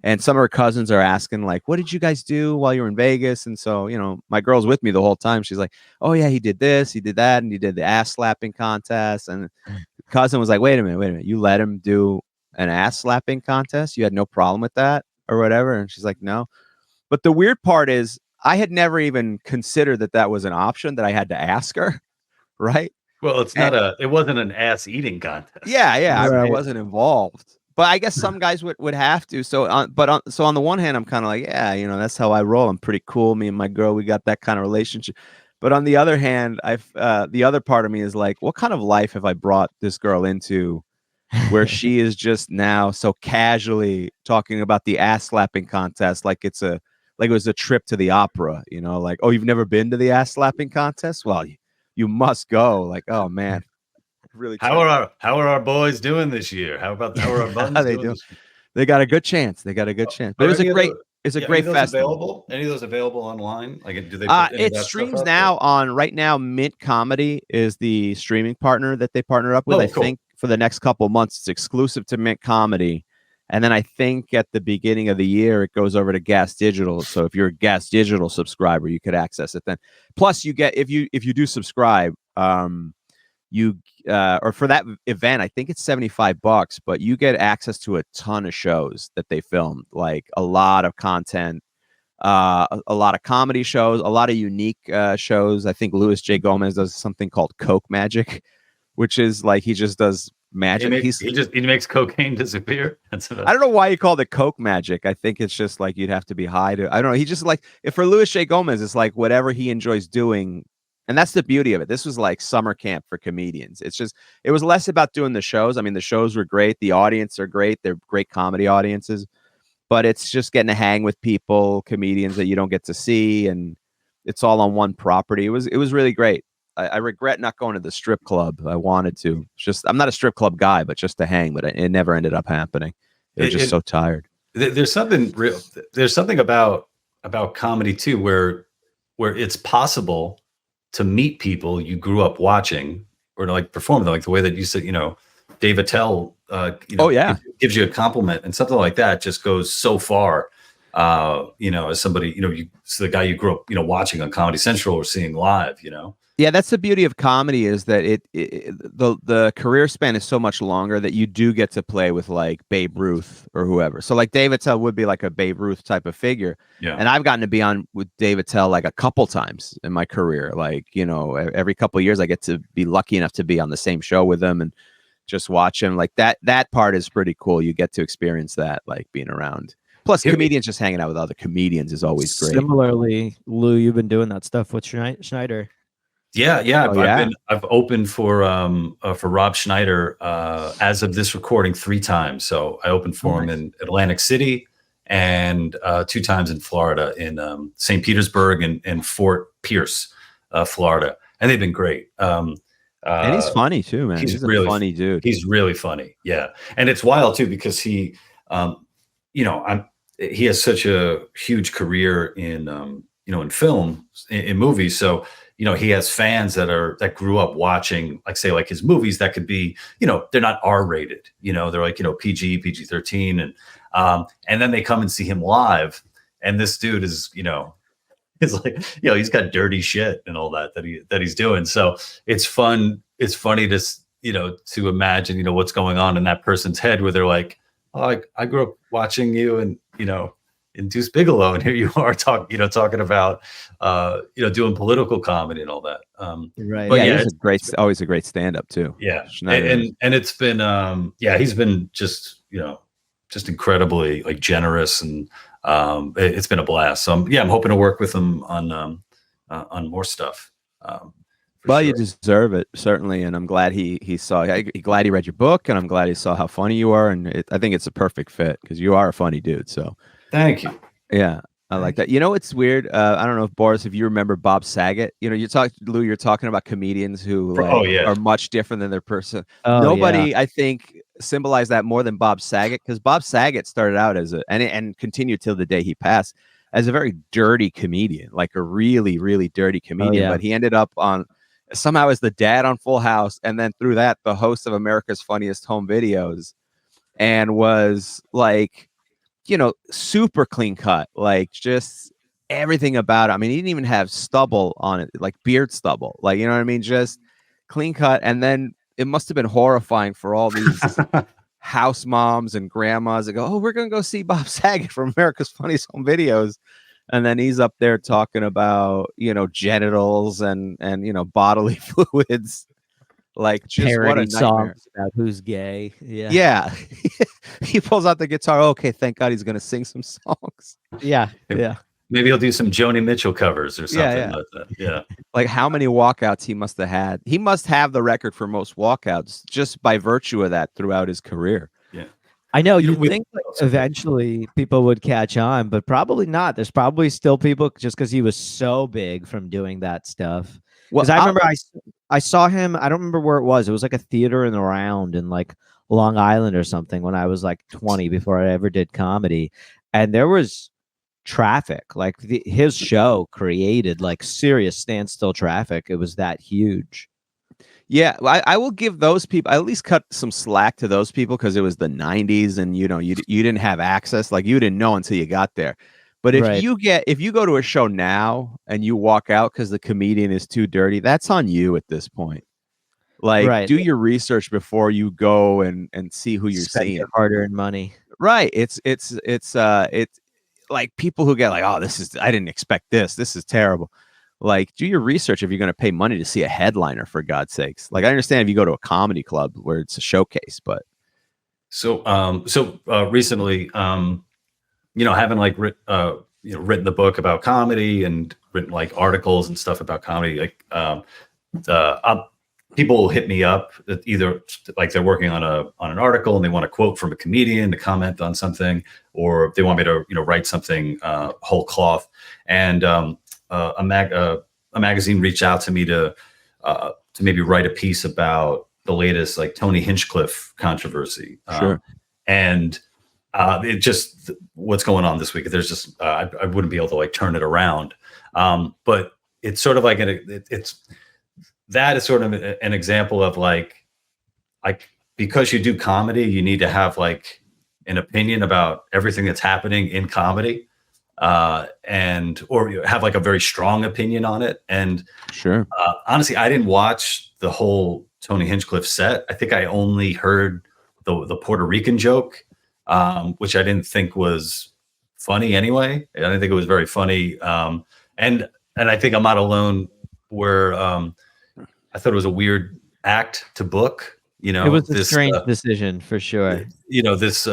And some of her cousins are asking, like, what did you guys do while you were in Vegas? And so, you know, my girl's with me the whole time. She's like, oh, yeah, he did this, he did that, and he did the ass slapping contest. And the cousin was like, wait a minute. You let him do an ass slapping contest? You had no problem with that or whatever? And she's like, no. But the weird part is I had never even considered that was an option that I had to ask her, right? Well, it wasn't an ass eating contest. Yeah, right. I wasn't involved. But I guess some guys would have to. So on the one hand, I'm kind of like, yeah, you know, that's how I roll. I'm pretty cool. Me and my girl, we got that kind of relationship. But on the other hand, the other part of me is like, what kind of life have I brought this girl into, where she is just now so casually talking about the ass slapping contest like it was a trip to the opera, you know, like, oh, you've never been to the ass slapping contest? Well, you must go. Like, oh man. Really, how are our boys doing this year? How are our buns doing? They got a good chance. But it was a great Festival. festival. Any of those available online? Like, do they? It streams now on right now. Mint Comedy is the streaming partner that they partner up with. Cool. Think for the next couple of months, it's exclusive to Mint Comedy, and then I think at the beginning of the year it goes over to Gas Digital. So if you're a Gas Digital subscriber, you could access it then. Plus, you get if you do subscribe. Or for that event, I think it's $75, but you get access to a ton of shows that they filmed, like a lot of content, a lot of comedy shows, a lot of unique shows. I think Louis J. Gomez does something called Coke Magic, which is like he just does magic. He makes cocaine disappear. I don't know why he called it Coke Magic. I think it's just like you'd have to be high to. I don't know. He just like if for Louis J. Gomez, it's like whatever he enjoys doing. And that's the beauty of it. This was like summer camp for comedians. It was less about doing the shows. I mean, the shows were great. The audience are great. They're great comedy audiences. But it's just getting to hang with people, comedians that you don't get to see. And it's all on one property. It was really great. I regret not going to the strip club. I wanted to. I'm not a strip club guy, but just to hang. But it never ended up happening. They were just so tired. There's something real. There's something about comedy, too, where it's possible to meet people you grew up watching or to like perform them, like the way that you said, you know, Dave Attell, gives you a compliment, and something like that just goes so far. You know, as somebody, you know, the guy you grew up, you know, watching on Comedy Central or seeing live, you know. Yeah, that's the beauty of comedy is that the career span is so much longer that you do get to play with like Babe Ruth or whoever. So like Dave Attell would be like a Babe Ruth type of figure. Yeah. And I've gotten to be on with Dave Attell like a couple times in my career. Like, you know, every couple of years I get to be lucky enough to be on the same show with him and just watch him. Like that part is pretty cool. You get to experience that, like being around. Plus, comedians just hanging out with other comedians is always great. Similarly, Lou, you've been doing that stuff with Schneider. Yeah. I've opened for Rob Schneider as of this recording 3 times. So I opened for him in Atlantic City and 2 times in Florida, in St. Petersburg and Fort Pierce, Florida, and they've been great. And he's funny too, man. He's really a funny dude. He's really funny, yeah. And it's wild too because he, you know, he has such a huge career in you know, in film, in movies. So you know, he has fans that grew up watching, like, say, like his movies that could be, you know, they're not R-rated, you know, they're like, you know, PG-13. And then they come and see him live. And this dude is, you know, it's like, you know, he's got dirty shit and all that he's doing. So it's fun. It's funny to, you know, to imagine, you know, what's going on in that person's head where they're like, oh, I grew up watching you and, you know, in Deuce Bigelow, and here you are talking about you know, doing political comedy and all that. Right. But yeah, he's always a great stand-up too. Yeah. And it's been he's been just, you know, just incredibly like generous, and it's been a blast. So I'm hoping to work with him on more stuff. Well, you deserve it, certainly, and I'm glad he saw. Glad he read your book, and I'm glad he saw how funny you are, and I think it's a perfect fit because you are a funny dude. So, thank you. Yeah, I like that. You know, it's weird. I don't know if Boris, if you remember Bob Saget. You know, Lou. You're talking about comedians who are much different than their person. Nobody, I think, symbolized that more than Bob Saget, because Bob Saget started out as and continued till the day he passed as a very dirty comedian, like a really, really dirty comedian. But he ended up on somehow as the dad on Full House, and then through that, the host of America's Funniest Home Videos, and was like, you know, super clean cut, like just everything about it. I mean, he didn't even have stubble on it, like beard stubble, like, you know what I mean? Just clean cut. And then it must have been horrifying for all these house moms and grandmas that go, oh, we're going to go see Bob Saget from America's Funniest Home Videos. And then he's up there talking about, you know, genitals and you know, bodily fluids, like just what a nightmare. Songs about who's gay. Yeah. He pulls out the guitar. Okay, thank God he's going to sing some songs. Yeah. Maybe he'll do some Joni Mitchell covers or something like that. Yeah. Like how many walkouts he must have had. He must have the record for most walkouts just by virtue of that throughout his career. Yeah. I know you think like eventually people would catch on, but probably not. There's probably still people just because he was so big from doing that stuff. Because I remember I saw him. I don't remember where it was. It was like a theater in the Round in like Long Island or something when I was like 20 before I ever did comedy, and there was traffic. Like his show created like serious standstill traffic. It was that huge. Yeah, I will give those people, I at least cut some slack to those people because it was the 90s and, you know, you didn't have access. Like you didn't know until you got there. But if you go to a show now and you walk out because the comedian is too dirty, that's on you at this point. Like do your research before you go and see who you're seeing. Your hard-earned money. Right. It's like people who get like, oh, I didn't expect this. This is terrible. Like, do your research if you're going to pay money to see a headliner, for God's sakes. Like, I understand if you go to a comedy club where it's a showcase, but. So recently, you know, having like written the book about comedy and written like articles and stuff about comedy, like people will hit me up either like they're working on an article and they want a quote from a comedian to comment on something, or they want me to, you know, write something whole cloth. And a magazine reached out to me to maybe write a piece about the latest like Tony Hinchcliffe controversy. Sure. And it just what's going on this week. There's just I wouldn't be able to like turn it around. But it's sort of like that is sort of an example of like because you do comedy, you need to have like an opinion about everything that's happening in comedy. Or you have like a very strong opinion on it. And sure. Honestly, I didn't watch the whole Tony Hinchcliffe set. I think I only heard the Puerto Rican joke, which I didn't think was funny anyway. I didn't think it was very funny. And I think I'm not alone where I thought it was a weird act to book. You know, it was a strange decision for sure. You know, this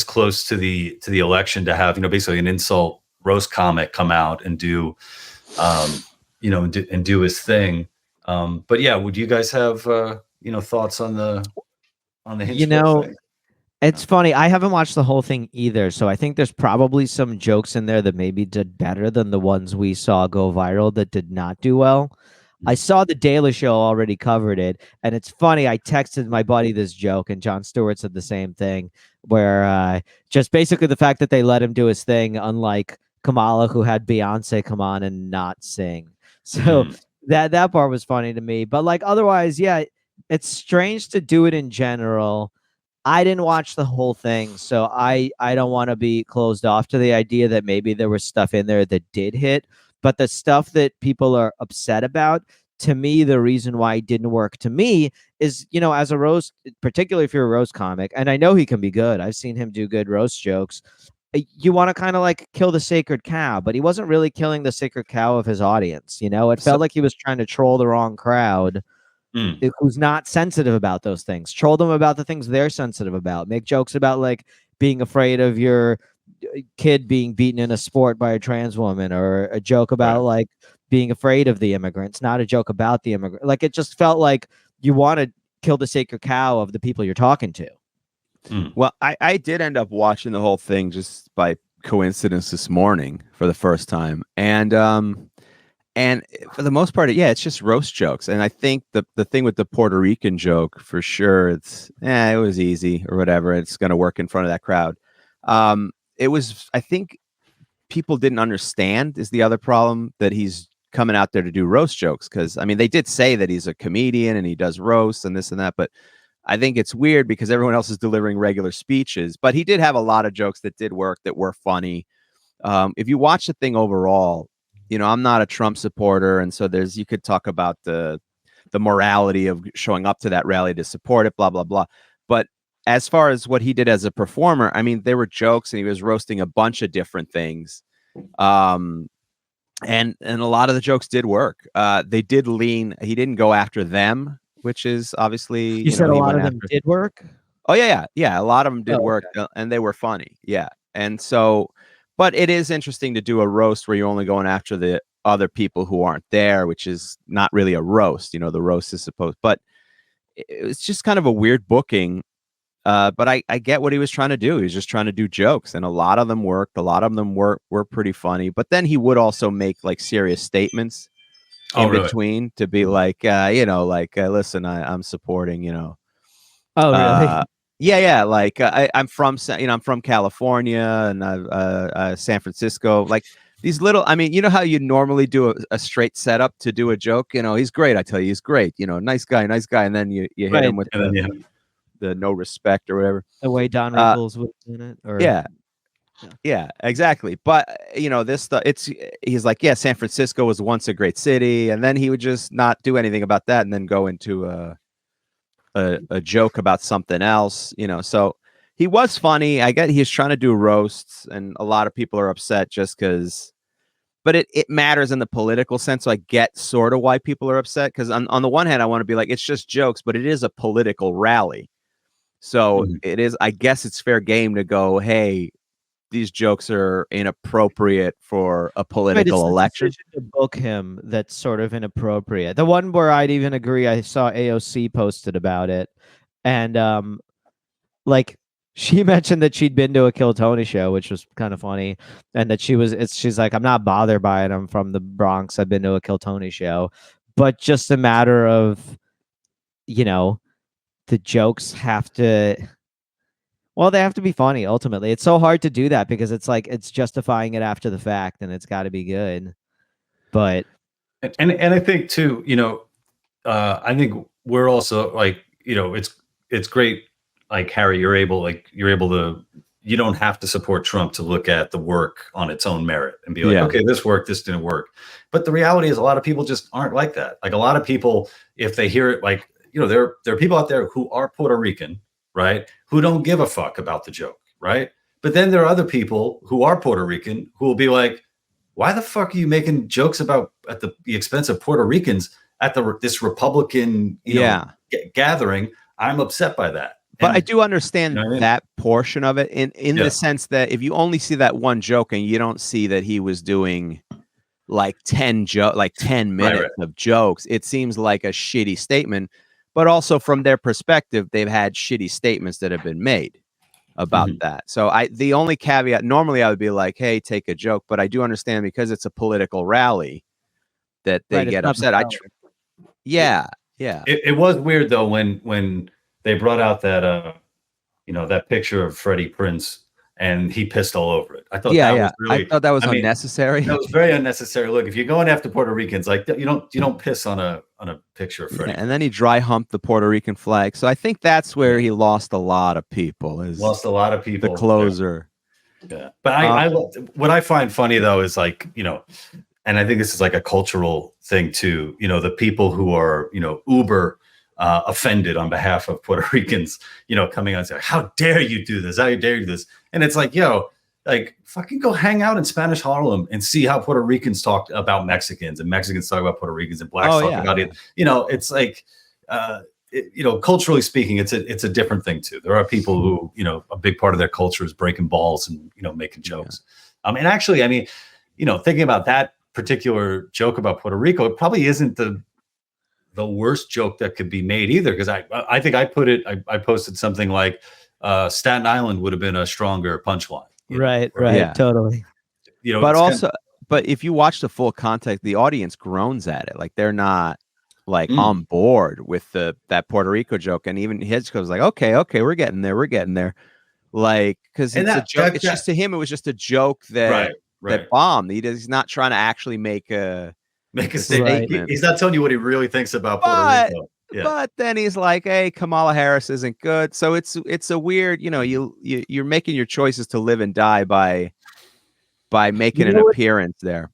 close to the election to have, you know, basically an insult roast comic come out and do, you know, and do his thing. But yeah, would you guys have, you know, thoughts on the Hinchcliffe you know, thing? It's funny. I haven't watched the whole thing either. So I think there's probably some jokes in there that maybe did better than the ones we saw go viral that did not do well. I saw the Daily Show already covered it, and it's funny. I texted my buddy this joke, and Jon Stewart said the same thing, where just basically the fact that they let him do his thing, unlike Kamala, who had Beyonce come on and not sing. So that part was funny to me. But like otherwise, yeah, it's strange to do it in general. I didn't watch the whole thing, so I don't want to be closed off to the idea that maybe there was stuff in there that did hit. But the stuff that people are upset about, to me, the reason why it didn't work to me is, you know, as a roast, particularly if you're a roast comic, and I know he can be good. I've seen him do good roast jokes. You want to kind of like kill the sacred cow, but he wasn't really killing the sacred cow of his audience. You know, it felt like he was trying to troll the wrong crowd who's not sensitive about those things. Troll them about the things they're sensitive about. Make jokes about like being afraid of your kid being beaten in a sport by a trans woman, or a joke about like being afraid of the immigrants, not a joke about the immigrant. Like, it just felt like you want to kill the sacred cow of the people you're talking to. Well, I did end up watching the whole thing just by coincidence this morning for the first time. And for the most part, yeah, it's just roast jokes. And I think the thing with the Puerto Rican joke, for sure, it was easy or whatever. It's going to work in front of that crowd. It was, I think people didn't understand is the other problem, that he's coming out there to do roast jokes. Because, I mean, they did say that he's a comedian and he does roasts and this and that, but I think it's weird because everyone else is delivering regular speeches. But he did have a lot of jokes that did work, that were funny. If you watch the thing overall, you know, I'm not a Trump supporter, and so you could talk about the morality of showing up to that rally to support it, blah, blah, blah. But as far as what he did as a performer, I mean, there were jokes and he was roasting a bunch of different things. And a lot of the jokes did work. They did lean, he didn't go after them, which is obviously, you said a lot of them did work. Oh yeah. A lot of them did work, and they were funny. Yeah. And so, but it is interesting to do a roast where you're only going after the other people who aren't there, which is not really a roast. You know, the roast is supposed, but it's just kind of a weird booking. But I get what he was trying to do. He was just trying to do jokes, and a lot of them worked. A lot of them were pretty funny. But then he would also make like serious statements in between to be like, listen, I'm supporting, you know. Oh, really? Yeah. Like I'm from California and San Francisco. Like these little, I mean, you know how you normally do a straight setup to do a joke. You know, he's great. I tell you, he's great. You know, nice guy. And then you hit him with the no respect or whatever. The way Don Rickles was in it. Or... Yeah, exactly. But you know, this stuff, he's like, yeah, San Francisco was once a great city, and then he would just not do anything about that, and then go into a joke about something else, you know. So he was funny. I get he's trying to do roasts, and a lot of people are upset just because, but it matters in the political sense. So I get sort of why people are upset, because on the one hand, I want to be like, it's just jokes, but it is a political rally. So it is, I guess it's fair game to go, hey, these jokes are inappropriate for a political election. To book him, that's sort of inappropriate. The one where I'd even agree, I saw AOC posted about it, and like she mentioned that she'd been to a Kill Tony show, which was kind of funny, and that she's like, I'm not bothered by it. I'm from the Bronx. I've been to a Kill Tony show, but just a matter of, you know, the jokes have to. Well, they have to be funny. Ultimately, it's so hard to do that because it's like it's justifying it after the fact, and it's got to be good. But and I think too, you know, I think we're also like, you know, it's great. Like Harry, you're able to. You don't have to support Trump to look at the work on its own merit and be like, okay, this worked, this didn't work. But the reality is, a lot of people just aren't like that. Like a lot of people, if they hear it, like, you know, there are people out there who are Puerto Rican, right, who don't give a fuck about the joke, right? But then there are other people who are Puerto Rican who will be like, why the fuck are you making jokes about at the expense of Puerto Ricans at this Republican gathering? I'm upset by that. But I do understand that portion of it in the sense that if you only see that one joke and you don't see that he was doing like 10 minutes of jokes, it seems like a shitty statement. But also from their perspective, they've had shitty statements that have been made about that. So the only caveat, normally I would be like, hey, take a joke. But I do understand because it's a political rally that they get upset. It was weird though when they brought out that that picture of Freddie Prinze and he pissed all over it. I thought I thought that was unnecessary. That was very unnecessary. Look, if you're going after Puerto Ricans, like you don't piss on a picture of Freddie. And then he dry humped the Puerto Rican flag. So I think that's where he lost a lot of people. The closer. Yeah. But I what I find funny though is like, you know, and I think this is like a cultural thing too, you know, the people who are, you know, uber offended on behalf of Puerto Ricans, you know, coming out and saying, how dare you do this? How dare you do this? And it's like, yo, like fucking go hang out in Spanish Harlem and see how Puerto Ricans talk about Mexicans and Mexicans talk about Puerto Ricans and blacks talk about it. You know, it's like, you know, culturally speaking, it's a different thing too. There are people who, you know, a big part of their culture is breaking balls and, you know, making jokes. And actually, I mean, you know, thinking about that particular joke about Puerto Rico, it probably isn't the worst joke that could be made either. Because I think I posted something like Staten Island would have been a stronger punchline. Right, totally. But if you watch the full context, the audience groans at it. Like they're not like on board with that Puerto Rico joke. And even Hinchcliffe's like, okay, we're getting there. Like, because it's a joke. It's just, to him, it was just a joke that bombed. He's not trying to actually make a statement. He's not telling you what he really thinks about Puerto Rico. Yeah. But then he's like, hey, Kamala Harris isn't good. So it's a weird, you're making your choices to live and die by making an appearance there.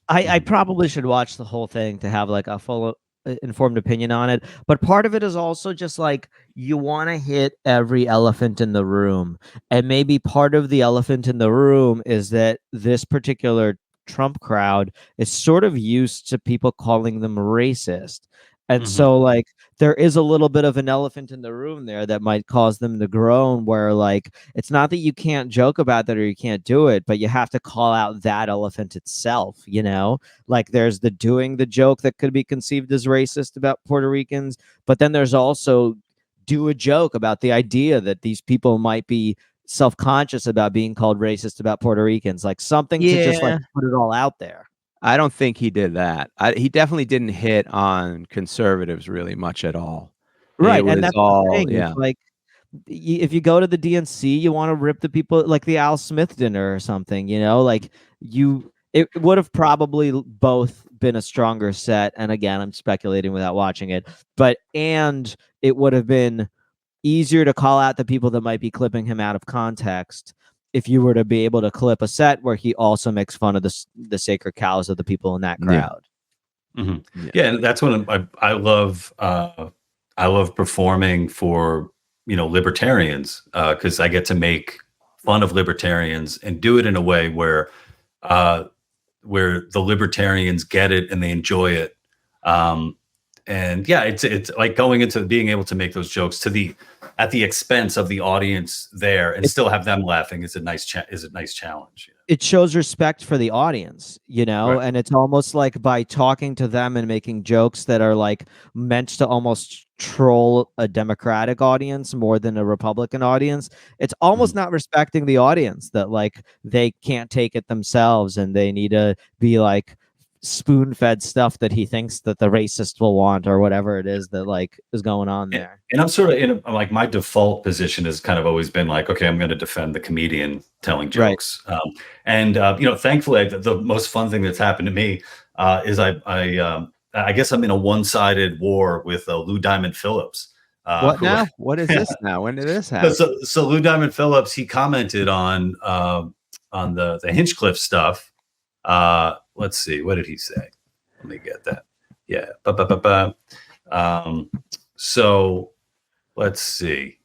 I probably should watch the whole thing to have like a full informed opinion on it. But part of it is also just like you want to hit every elephant in the room. And maybe part of the elephant in the room is that this particular Trump crowd is sort of used to people calling them racist. And so like there is a little bit of an elephant in the room there that might cause them to groan, where like it's not that you can't joke about that or you can't do it, but you have to call out that elephant itself, like there's the doing the joke that could be conceived as racist about Puerto Ricans, but then there's also do a joke about the idea that these people might be self-conscious about being called racist about Puerto Ricans, like something to just like put it all out there. I don't think he did that. He definitely didn't hit on conservatives really much at all. Right. And that's all, the thing. Yeah. Like if you go to the DNC, you want to rip the people like the Al Smith dinner or something, like it would have probably both been a stronger set. And again, I'm speculating without watching it, and it would have been easier to call out the people that might be clipping him out of context if you were to be able to clip a set where he also makes fun of the sacred cows of the people in that crowd. Yeah, and that's when I love performing for libertarians, because I get to make fun of libertarians and do it in a way where the libertarians get it and they enjoy it. And yeah, it's like going into being able to make those jokes at the expense of the audience there and still have them laughing is a nice challenge. It shows respect for the audience, and it's almost like by talking to them and making jokes that are like meant to almost troll a Democratic audience more than a Republican audience. It's almost not respecting the audience that like they can't take it themselves and they need to be like spoon-fed stuff that he thinks that the racist will want or whatever it is that like is going on there. And I'm sort of like my default position has kind of always been like, okay, I'm going to defend the comedian telling jokes. Right. Thankfully the most fun thing that's happened to me is I guess I'm in a one-sided war with Lou Diamond Phillips. What now? What is this now? When did this happen? So Lou Diamond Phillips, he commented on the Hinchcliffe stuff. Let's see, what did he say? Let me get that. Yeah. So let's see.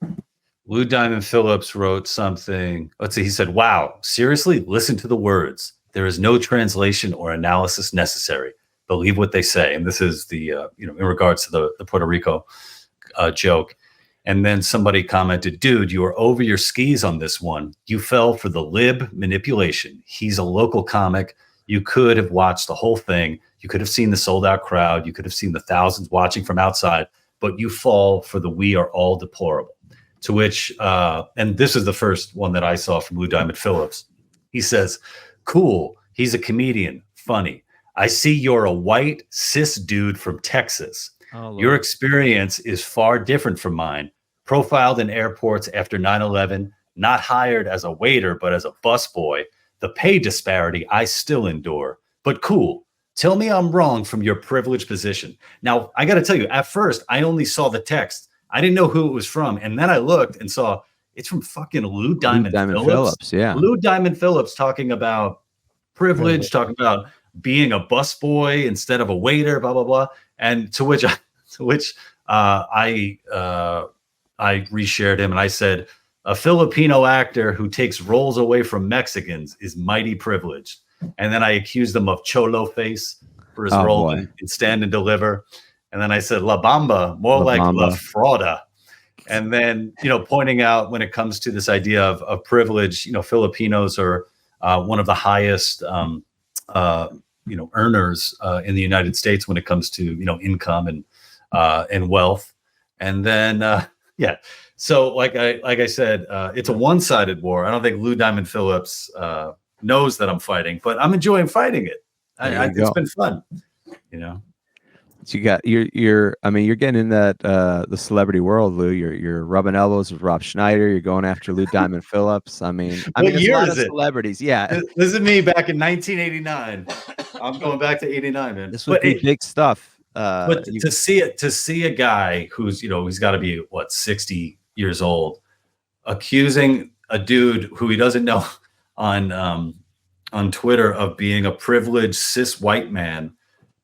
Lou Diamond Phillips wrote something. Let's see. He said, wow, seriously, listen to the words. There is no translation or analysis necessary. Believe what they say. And this is the, in regards to the Puerto Rico joke. And then somebody commented, dude, you are over your skis on this one. You fell for the lib manipulation. He's a local comic. You could have watched the whole thing. You could have seen the sold out crowd. You could have seen the thousands watching from outside, but you fall for the we are all deplorable. To which, and this is the first one that I saw from Lou Diamond Phillips. He says, cool. He's a comedian. Funny. I see you're a white cis dude from Texas. Oh, your experience is far different from mine. Profiled in airports after 9/11, not hired as a waiter, but as a busboy. The pay disparity I still endure, but cool. Tell me I'm wrong from your privileged position. Now, I got to tell you, at first, I only saw the text. I didn't know who it was from. And then I looked and saw it's from fucking Lou Diamond Phillips. Yeah. Lou Diamond Phillips talking about privilege, talking about being a busboy instead of a waiter, blah, blah, blah. And to which I reshared him and I said, a Filipino actor who takes roles away from Mexicans is mighty privileged. And then I accused him of cholo-face for his role in Stand and Deliver. And then I said, La Bamba, more like La Frauda. And then, pointing out when it comes to this idea of privilege, Filipinos are one of the highest earners in the United States when it comes to income and wealth. And then so like I said, it's a one-sided war. I don't think Lou Diamond Phillips knows that I'm fighting, but I'm enjoying fighting it. It's been fun, You got you're getting in that the celebrity world, Lou. You're rubbing elbows with Rob Schneider. You're going after Lou Diamond Phillips. I mean, there's a lot of celebrities. Yeah, this is me back in 1989. I'm going back to 89, man. This would be big stuff. But to see a guy who's he's got to be 60 years old, accusing a dude who he doesn't know on Twitter of being a privileged cis white man.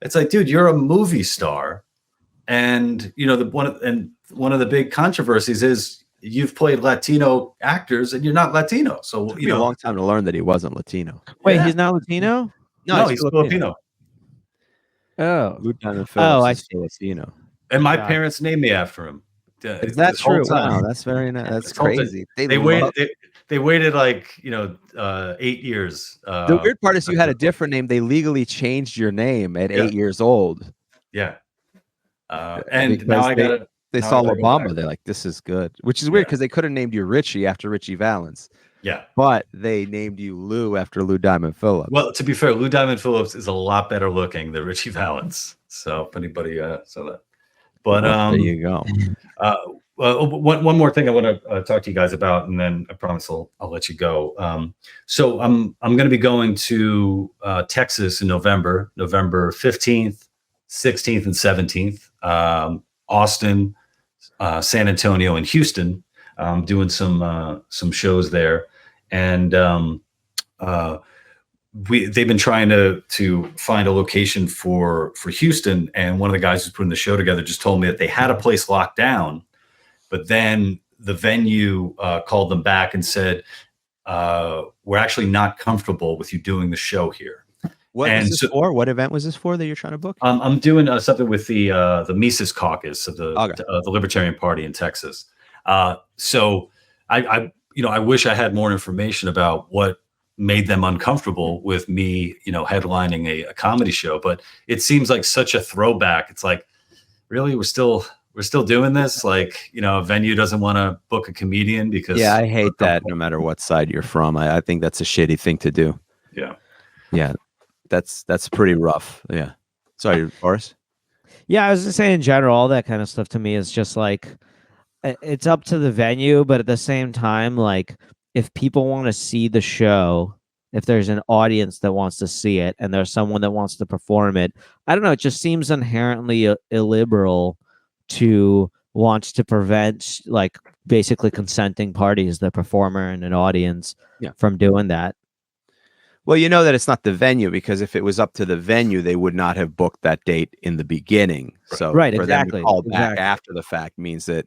It's like, dude, you're a movie star, and one of the big controversies is you've played Latino actors and you're not Latino. So it took me a long time to learn that he wasn't Latino. Wait, he's not Latino? No, he's Filipino. Oh, Lou Diamond Phillips is Filipino. And my parents named me after him. Is that true? Wow, that's very nice. That's crazy. They waited like 8 years. The weird part is you had a different name. They legally changed your name at 8 years old. Yeah. And now they saw Obama. They're like, this is good, which is weird because they could have named you Richie after Richie Valens. Yeah. But they named you Lou after Lou Diamond Phillips. Well, to be fair, Lou Diamond Phillips is a lot better looking than Richie Valens. So if anybody saw that. But there you go. One more thing I want to talk to you guys about, and then I promise I'll let you go. So I'm going to be going to Texas in November 15th, 16th, and 17th. Austin, San Antonio, and Houston. Doing some shows there, and they've been trying to find a location for Houston, and one of the guys who's putting the show together just told me that they had a place locked down, but then the venue called them back and said, we're actually not comfortable with you doing the show here. What was this for? What event was this for that you're trying to book? I'm doing something with the Mises Caucus of the Libertarian Party in Texas. So I wish I had more information about what made them uncomfortable with me, headlining a comedy show, but it seems like such a throwback. It's like, really, we're still doing this? Like, a venue doesn't want to book a comedian because I hate that no matter what side you're from. I think that's a shitty thing to do. Yeah. Yeah. That's pretty rough. Yeah. Sorry, Boris. Yeah. I was just saying in general, all that kind of stuff to me is just like, it's up to the venue, but at the same time, like if people want to see the show, if there's an audience that wants to see it and there's someone that wants to perform it, I don't know. It just seems inherently illiberal to want to prevent like basically consenting parties, the performer and an audience, from doing that. Well, you know that it's not the venue, because if it was up to the venue, they would not have booked that date in the beginning. So for them to call back after the fact means that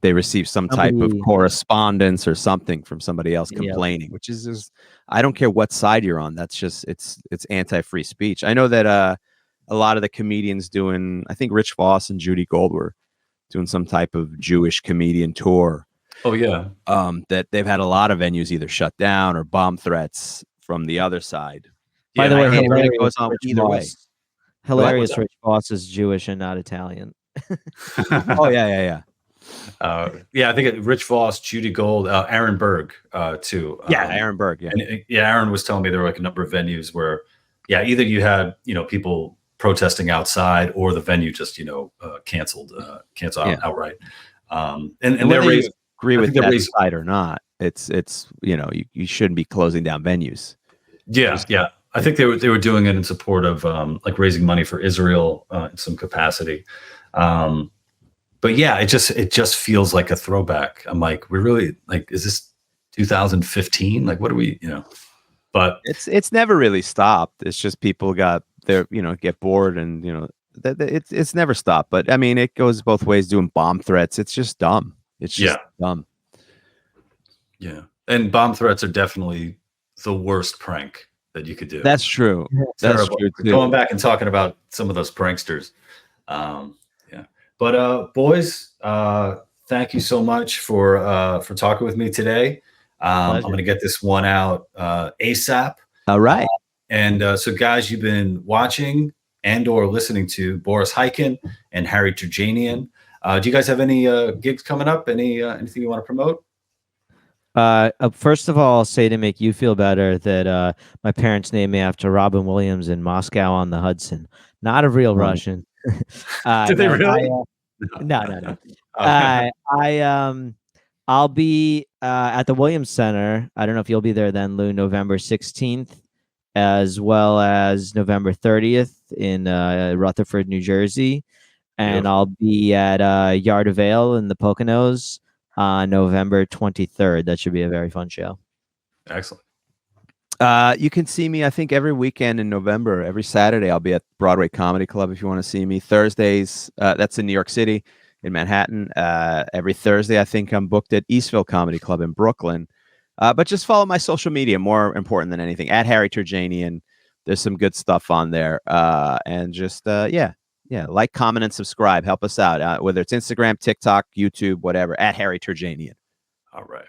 they received some type of correspondence or something from somebody else complaining, which is I don't care what side you're on. That's just it's anti-free speech. I know that a lot of the comedians doing, I think Rich Voss and Judy Gold were doing some type of Jewish comedian tour. Oh yeah. That they've had a lot of venues either shut down or bomb threats from the other side. By the way, it goes on either way. Hilarious. Rich Voss is Jewish and not Italian. Oh yeah. I think Rich Voss, Judy Gold, Aaron Berg too. Aaron Berg. Yeah. And, Aaron was telling me there were like a number of venues where, either you had people protesting outside or the venue just canceled outright. And whether you agree with that side or not, it's you shouldn't be closing down venues. Yeah. I think they were doing it in support of like raising money for Israel in some capacity. But yeah, it just feels like a throwback. I'm like, we're really like, is this 2015? Like, what are we, but it's never really stopped. It's just people got their, get bored and, it's never stopped. But I mean, it goes both ways, doing bomb threats. It's just dumb. It's just dumb. Yeah. And bomb threats are definitely the worst prank that you could do. That's true. That's true too. Going back and talking about some of those pranksters. But boys, thank you so much for talking with me today. I'm going to get this one out ASAP. All right. And so, guys, you've been watching and or listening to Boris Khaykin and Harry Terjanian. Do you guys have any gigs coming up? Anything you want to promote? First of all, I'll say to make you feel better that my parents named me after Robin Williams in Moscow on the Hudson. Not a real Russian. Did they really? No. Okay. I'll be at the Williams Center. I don't know if you'll be there then, Lou, November 16th, as well as November 30th in Rutherford, New Jersey. And Beautiful. I'll be at Yard of Ale in the Poconos on November 23rd. That should be a very fun show. Excellent. You can see me, I think, every weekend in November. Every Saturday, I'll be at Broadway Comedy Club if you want to see me. Thursdays, that's in New York City, in Manhattan. Every Thursday, I think I'm booked at Eastville Comedy Club in Brooklyn. But just follow my social media, more important than anything, at Harry Terjanian. There's some good stuff on there. And just, like, comment, and subscribe. Help us out, whether it's Instagram, TikTok, YouTube, whatever, at Harry Terjanian. All right.